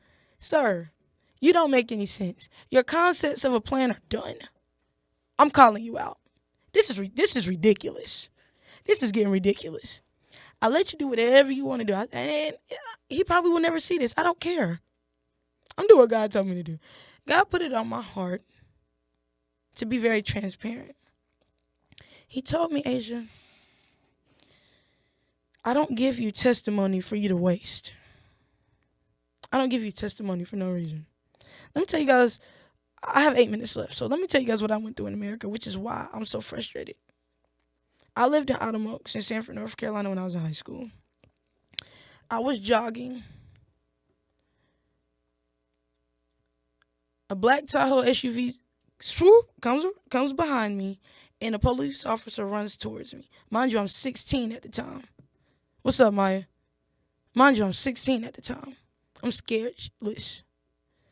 you don't make any sense. Your concepts of a plan are done. I'm calling you out. This is ridiculous. This is getting ridiculous. I let you do whatever you want to do. And he probably will never see this. I don't care. I'm doing what God told me to do. God put it on my heart to be very transparent. He told me, Asia, I don't give you testimony for you to waste. I don't give you testimony for no reason. Let me tell you guys, I have 8 minutes left. So let me tell you guys what I went through in America, which is why I'm so frustrated. I lived in Autumn Oaks in Sanford, North Carolina when I was in high school. I was jogging. A black Tahoe SUV swoop comes behind me, and a police officer runs towards me. Mind you, I'm 16 at the time. What's up, Maya? Mind you, I'm 16 at the time. I'm scared shitless.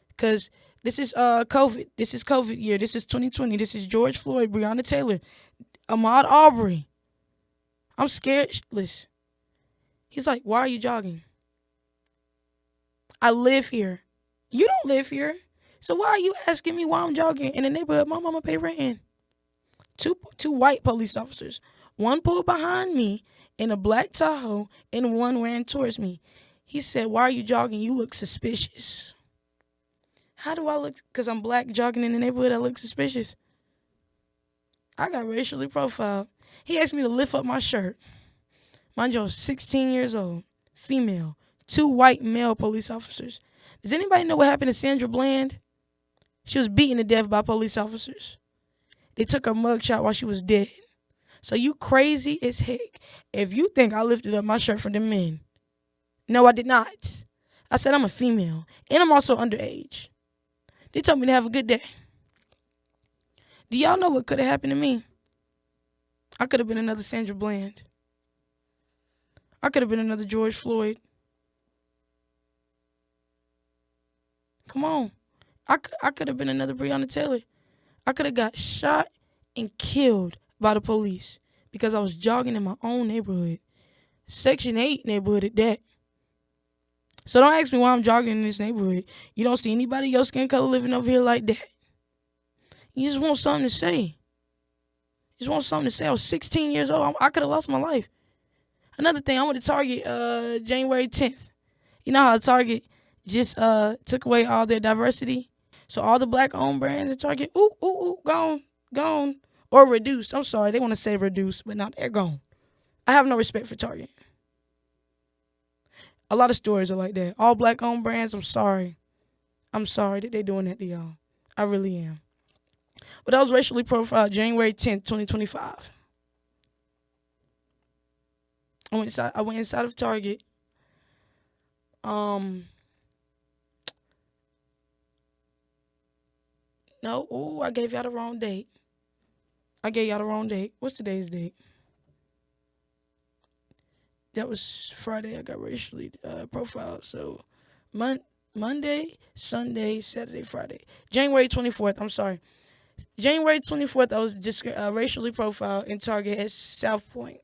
Because this is COVID. This is COVID year. This is 2020. This is George Floyd, Breonna Taylor, Ahmaud Arbery. I'm scared shitless. He's like, why are you jogging? I live here. You don't live here. So why are you asking me why I'm jogging in a neighborhood my mama pay rent in? Two white police officers. One pulled behind me in a black Tahoe and one ran towards me. He said, why are you jogging? You look suspicious. How do I look? Because I'm black jogging in the neighborhood, I look suspicious. I got racially profiled. He asked me to lift up my shirt. Mind you, I was 16 years old, female, 2 white male police officers. Does anybody know what happened to Sandra Bland? She was beaten to death by police officers. They took her mugshot while she was dead. So you crazy as heck if you think I lifted up my shirt for the men. No, I did not. I said I'm a female, and I'm also underage. They told me to have a good day. Do y'all know what could have happened to me? I could have been another Sandra Bland. I could have been another George Floyd. Come on. I could have been another Breonna Taylor. I could have got shot and killed by the police because I was jogging in my own neighborhood. Section 8 neighborhood at that. So don't ask me why I'm jogging in this neighborhood. You don't see anybody your skin color living over here like that. You just want something to say. You just want something to say. I was 16 years old. I could have lost my life. Another thing, I went to Target January 10th. You know how Target just took away all their diversity? So all the black-owned brands at Target, gone, or reduced. I'm sorry, they want to say reduced, but now they're gone. I have no respect for Target. A lot of stores are like that. All black owned brands, I'm sorry. I'm sorry that they're doing that to y'all. I really am. But I was racially profiled January 10th, 2025. I went inside of Target. No, I gave y'all the wrong date. What's today's date? That was Friday. I got racially profiled. So Monday, Sunday, Saturday, Friday. January 24th. I'm sorry. January 24th, I was racially profiled in Target at South Point.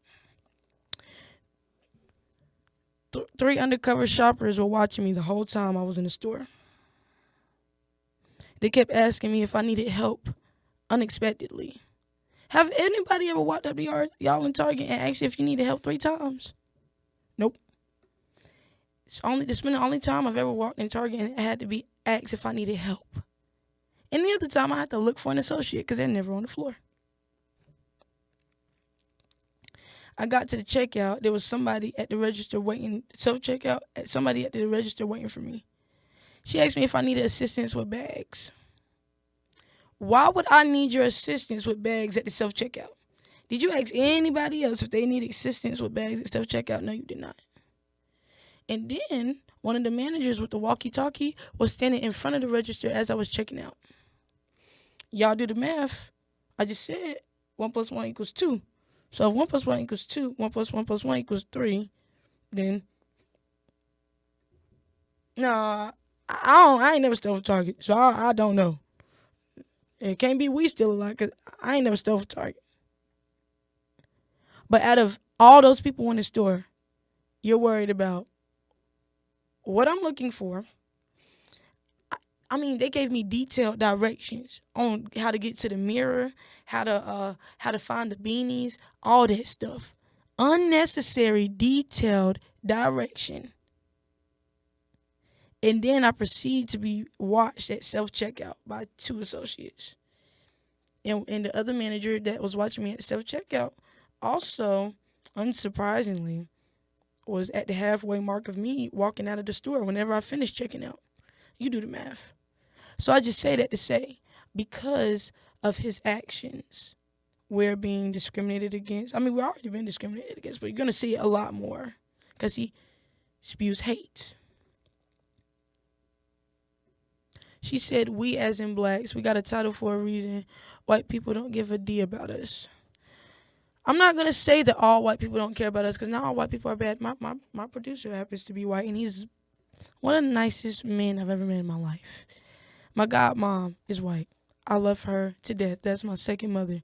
Three undercover shoppers were watching me the whole time I was in the store. They kept asking me if I needed help unexpectedly. Have anybody ever walked up to y'all in Target and asked if you needed help 3 times? Nope. It's been the only time I've ever walked in Target and I had to be asked if I needed help. Any other time I had to look for an associate because they're never on the floor. I got to the checkout. There was somebody at the register waiting, self-checkout, somebody at the register waiting for me. She asked me if I needed assistance with bags. Why would I need your assistance with bags at the self-checkout? Did you ask anybody else if they needed assistance with bags at self-checkout? No, you did not. And then one of the managers with the walkie-talkie was standing in front of the register as I was checking out. Y'all do the math. I just said 1 + 1 = 2. So if 1 + 1 = 2, 1 + 1 + 1 = 3, then I ain't never stole from Target, so I don't know. It can't be we still alive because I ain't never stole from Target. But out of all those people in the store, you're worried about what I'm looking for. I mean, they gave me detailed directions on how to get to the mirror, how to find the beanies, all that stuff. Unnecessary, detailed direction. And then I proceed to be watched at self-checkout by 2 associates. And the other manager that was watching me at self-checkout also, unsurprisingly, was at the halfway mark of me walking out of the store whenever I finished checking out. You do the math. So I just say that to say, because of his actions, we're being discriminated against. I mean, we've already been discriminated against, but you're going to see it a lot more because he spews hate. She said, we as in blacks, we got a title for a reason. White people don't give a D about us. I'm not going to say that all white people don't care about us because not all white people are bad. My producer happens to be white, and he's one of the nicest men I've ever met in my life. My godmom is white. I love her to death. That's my second mother.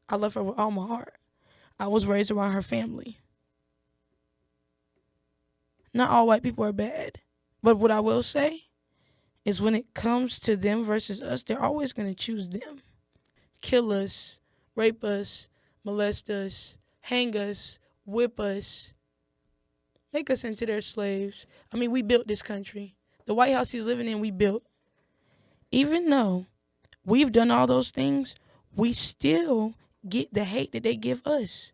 I love her with all my heart. I was raised around her family. Not all white people are bad. But what I will say is when it comes to them versus us, they're always going to choose them. Kill us, rape us, molest us, hang us, whip us, make us into their slaves. I mean, we built this country. The White House he's living in, we built. Even though we've done all those things, we still get the hate that they give us.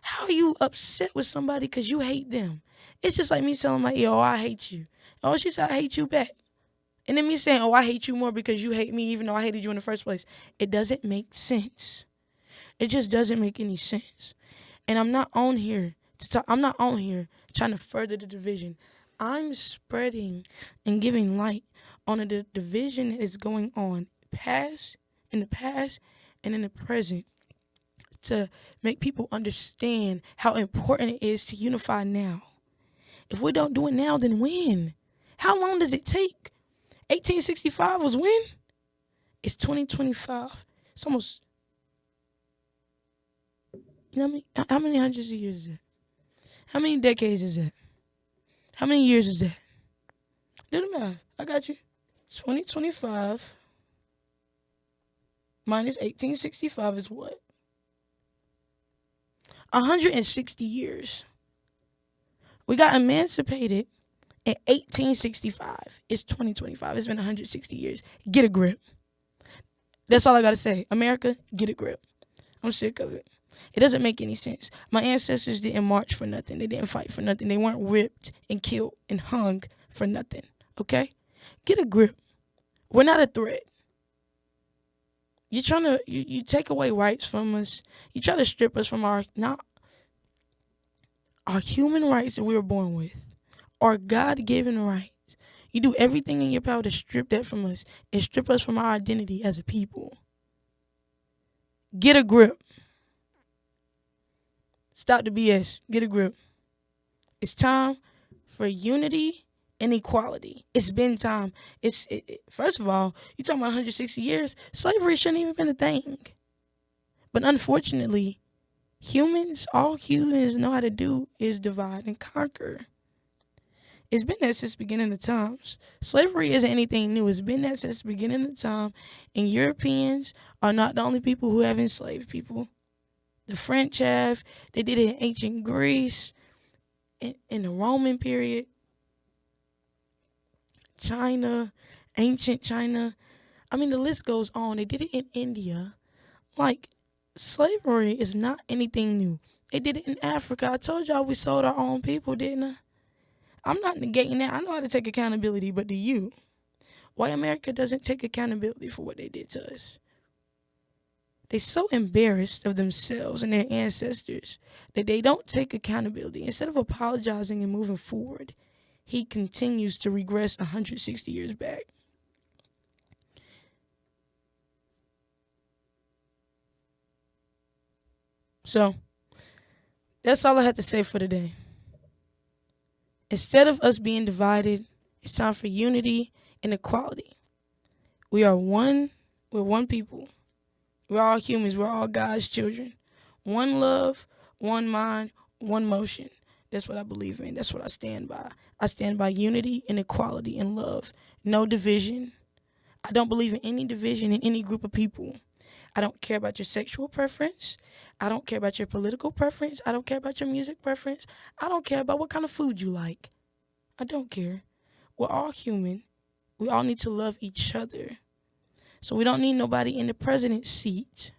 How are you upset with somebody because you hate them? It's just like me telling my ear, oh, I hate you. Oh, she said, I hate you back. And then me saying, oh, I hate you more because you hate me even though I hated you in the first place. It doesn't make sense. It just doesn't make any sense. And I'm not on here trying to further the division. I'm spreading and giving light on the division that is going on in the past and in the present to make people understand how important it is to unify now. If we don't do it now, then when? How long does it take? 1865 was when? It's 2025. It's almost, you know how many hundreds of years is that? How many decades is that? How many years is that? Do the math. I got you. 2025 minus 1865 is what? 160 years. We got emancipated in 1865. It's 2025. It's been 160 years. Get a grip. That's all I got to say. America, get a grip. I'm sick of it. It doesn't make any sense. My ancestors didn't march for nothing. They didn't fight for nothing. They weren't whipped and killed and hung for nothing. Okay? Get a grip. We're not a threat. You're trying to you take away rights from us. You try to strip us from our not our human rights that we were born with, our God-given rights. You do everything in your power to strip that from us and strip us from our identity as a people. Get a grip. Stop the BS. Get a grip. It's time for unity and equality. It's been time. First of all, you talking about 160 years, slavery shouldn't even been a thing. But unfortunately, all humans know how to do is divide and conquer. It's been that since the beginning of times. Slavery isn't anything new. It's been that since the beginning of time. And Europeans are not the only people who have enslaved people. The French have. They did it in ancient Greece, in the Roman period. China, ancient China. I mean, the list goes on. They did it in India. Like, slavery is not anything new. They did it in Africa. I told y'all we sold our own people, didn't I? I'm not negating that. I know how to take accountability, but do you? Why America doesn't take accountability for what they did to us? They're so embarrassed of themselves and their ancestors that they don't take accountability. Instead of apologizing and moving forward, he continues to regress 160 years back. So, that's all I had to say for today. Instead of us being divided, it's time for unity and equality. We are one. We're one people. We're all humans. We're all God's children. One love, one mind, one motion. That's what I believe in. That's what I stand by. I stand by unity and equality and love. No division. I don't believe in any division in any group of people. I don't care about your sexual preference. I don't care about your political preference. I don't care about your music preference. I don't care about what kind of food you like. I don't care. We're all human. We all need to love each other. So we don't need nobody in the president's seat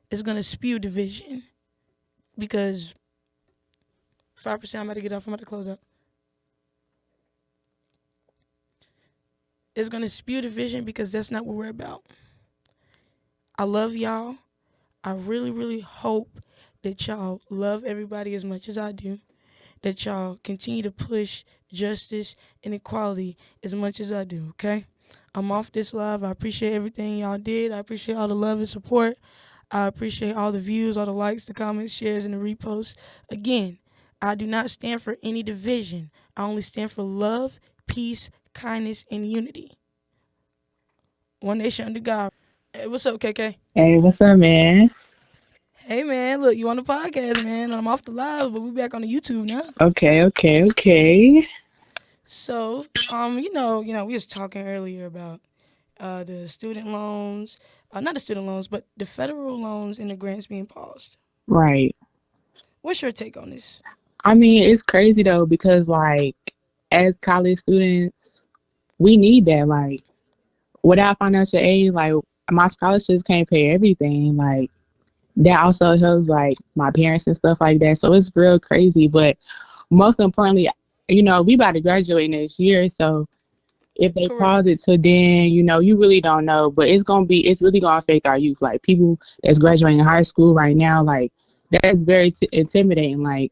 that's going to spew division. Because 5%, I'm about to get off. I'm about to close up. It's going to spew division because that's not what we're about. I love y'all. I really, really hope that y'all love everybody as much as I do. That y'all continue to push justice and equality as much as I do, okay? I'm off this live. I appreciate everything y'all did. I appreciate all the love and support. I appreciate all the views, all the likes, the comments, shares, and the reposts. Again, I do not stand for any division. I only stand for love, peace, kindness, and unity. One nation under God. Hey, what's up, KK? Hey, what's up, man? Hey, man, look, you on the podcast, man. I'm off the live, but we back on the YouTube now. Okay. So, we was talking earlier about the student loans, not the student loans, but the federal loans and the grants being paused. Right. What's your take on this? I mean, it's crazy though because like as college students, we need that. Like without financial aid, like my scholarships can't pay everything. Like that also helps like my parents and stuff like that. So it's real crazy. But most importantly, we about to graduate next year, so if they pause Correct. it to then, you really don't know. But it's really gonna affect our youth. Like people that's graduating high school right now, like that's very intimidating. Like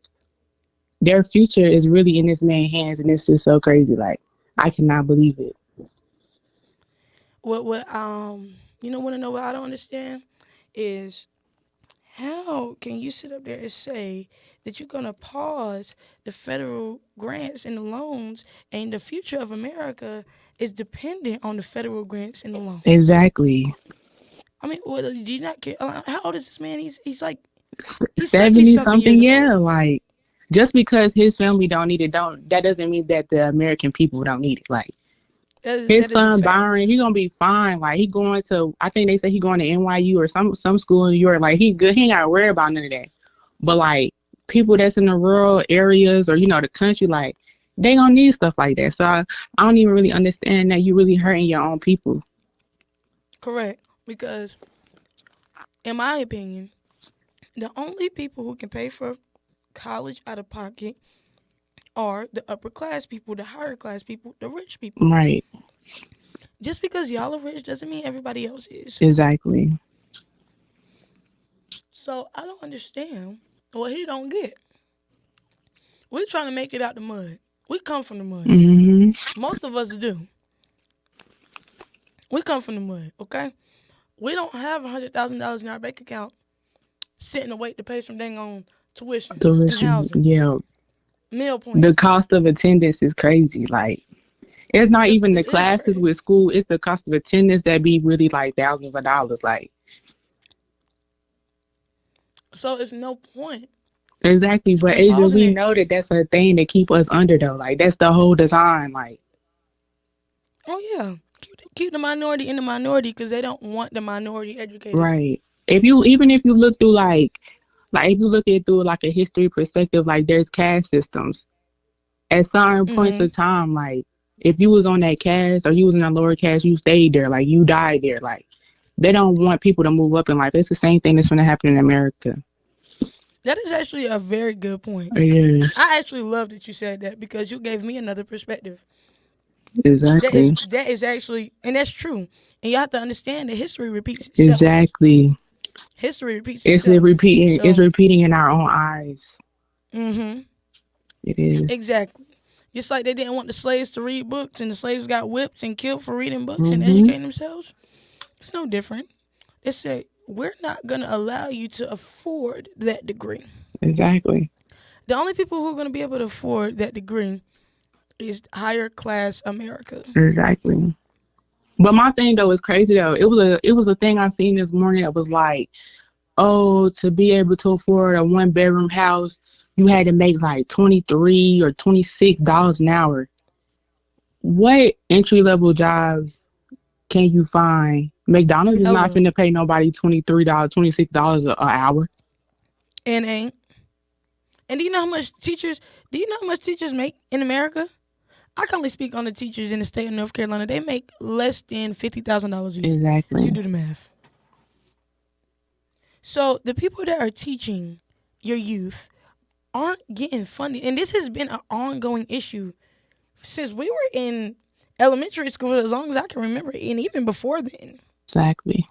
their future is really in this man's hands, and it's just so crazy. Like I cannot believe it. Want to know what I don't understand is how can you sit up there and say that you're gonna pause the federal grants and the loans, and the future of America is dependent on the federal grants and the loans? Exactly. I mean, do you not care? How old is this man? He's 70 70 something something, years old. yeah. Like just because his family don't need it, don't that doesn't mean that the American people don't need it. Like his That is a son fact. Byron, he gonna be fine. Like he going to, I think they say he going to NYU or some school in New York. Like he good. He ain't gotta worry about none of that. But like people that's in the rural areas or the country, like they gonna need stuff like that. So I don't even really understand that you really hurting your own people. Correct. Because, in my opinion, The only people who can pay for college out of pocket are the upper class people, the higher class people, the rich people. Right. Just because y'all are rich doesn't mean everybody else is. Exactly. So I don't understand what he don't get. We're trying to make it out the mud. We come from the mud. Hmm. Most of us do. We come from the mud, okay? We don't have $100,000 in our bank account sitting to wait to pay some dang on tuition and Tuition. housing, Yeah. meal The plan. cost of attendance is crazy. Like, it's not even the It is classes crazy. with school, it's the cost of attendance that be really like thousands of dollars. Like, So it's no point exactly. But in Asia, pausing we it. know that that's a thing to keep us under, though. Like, that's the whole design. Like, Oh yeah, keep the minority in the minority because they don't want the minority educated. right. If you, even if you look through like if you look at it through like a history perspective, like there's caste systems. At certain points Hmm. of time, like if you was on that caste or you was in a lower caste, you stayed there, like you died there. Like they don't want people to move up in life. It's the same thing that's gonna happen in America. That is actually a very good point. It is. I actually love that you said that because you gave me another perspective. Exactly. That is actually, and that's true. And you have to understand that history repeats itself. Exactly. History repeats It's itself. repeating. It's So, repeating in our own eyes. mm-hmm, It is. exactly. Just like they didn't want the slaves to read books, and the slaves got whipped and killed for reading books and Mhm. educating themselves. It's no different. They say we're not gonna allow you to afford that degree. Exactly. The only people who are gonna be able to afford that degree is higher class America. Exactly. But my thing though is crazy though. It was a thing I seen this morning that was like, oh, to be able to afford a one bedroom house, you had to make like $23 or $26 an hour. What entry level jobs can you find? McDonald's is not Hello, finna pay nobody $23, $26 an hour. and ain't. And do you know how much teachers? Do you know how much teachers make in America? I can only speak on the teachers in the state of North Carolina. They make less than $50,000 a year. You Exactly. do the math. So the people that are teaching your youth aren't getting funded, and this has been an ongoing issue since we were in elementary school, as long as I can remember, and even before then. Exactly.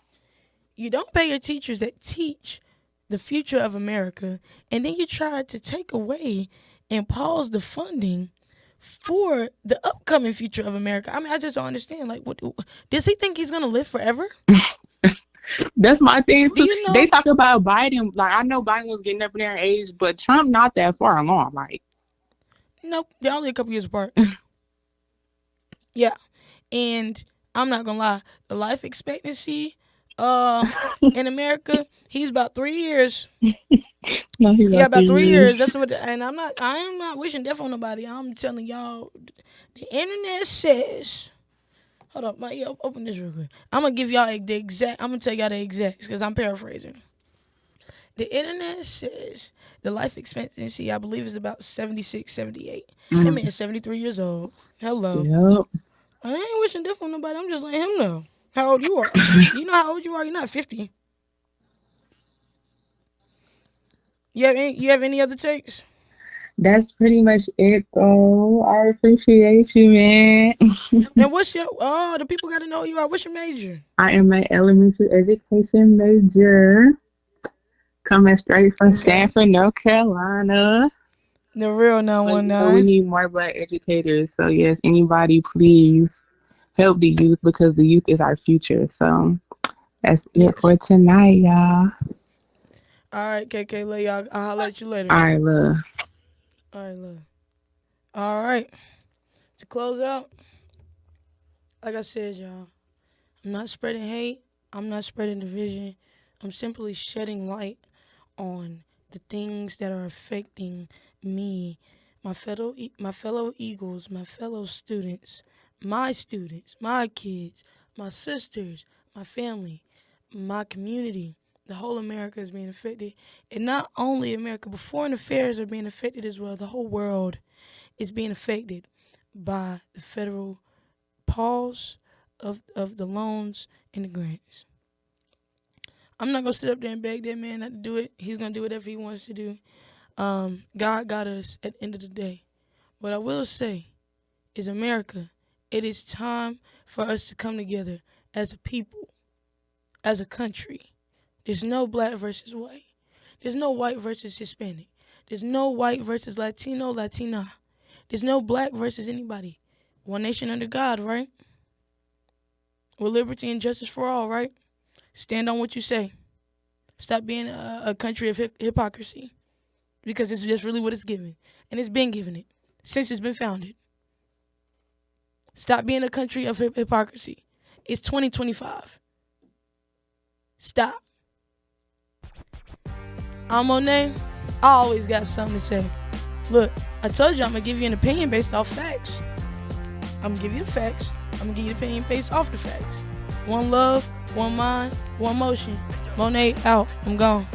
You don't pay your teachers that teach the future of America, and then you try to take away and pause the funding for the upcoming future of America. I mean, I just don't understand. Like, what does he think he's gonna live forever? That's my thing Do too. you They know? talk about Biden. Like I know Biden was getting up in their age, but Trump not that far along. Like Nope, they're only a couple years apart. Yeah, and I'm not gonna lie, the life expectancy, uh, in America, he's about 3 years. no, he's Yeah, about about three 3 years. years. That's what. And I am not wishing death on nobody. I'm telling y'all, the internet says. Hold up, my open this real quick. I'm gonna give y'all the exact. I'm gonna tell y'all the exacts because I'm paraphrasing. The internet says the life expectancy, I believe, is about 76, 78. That man Mm. is 73 years old. Hello. Yep. I ain't wishing death on nobody. I'm just letting him know how old you are. Do you know how old you are? You're not 50. You have any other takes? That's pretty much it, though. I appreciate you, man. And what's your the people gotta know who you are. What's your major? I am an elementary education major, coming straight from Okay. Sanford, North Carolina. The real But you know, we 919. need more black educators. So yes, anybody, please help the youth because the youth is our future. So that's it Yes. for tonight, y'all. All right, KK, lay y'all. I'll holler at you later. All right, love. All right, love. All right. To close out, like I said, y'all, I'm not spreading hate. I'm not spreading division. I'm simply shedding light on the things that are affecting me, my fellow Eagles, my fellow students, my kids, my sisters, my family, my community. The whole America is being affected. And not only America, but foreign affairs are being affected as well. The whole world is being affected by the federal pause of the loans and the grants. I'm not gonna sit up there and beg that man not to do it. He's gonna do whatever he wants to do. God got us at the end of the day. What I will say is, America, it is time for us to come together as a people, as a country. There's no black versus white. There's no white versus Hispanic. There's no white versus Latino, Latina. There's no black versus anybody. One nation under God, right? With liberty and justice for all, right? Stand on what you say. Stop being a country of hypocrisy, because it's just really what it's given. And it's been given it since it's been founded. Stop being a country of hypocrisy. It's 2025. Stop. I'm Monai. I always got something to say. Look, I told you I'm going to give you an opinion based off facts. I'm going to give you the facts. I'm going to give you the opinion based off the facts. One love, one mind, one motion. Monai out. I'm gone.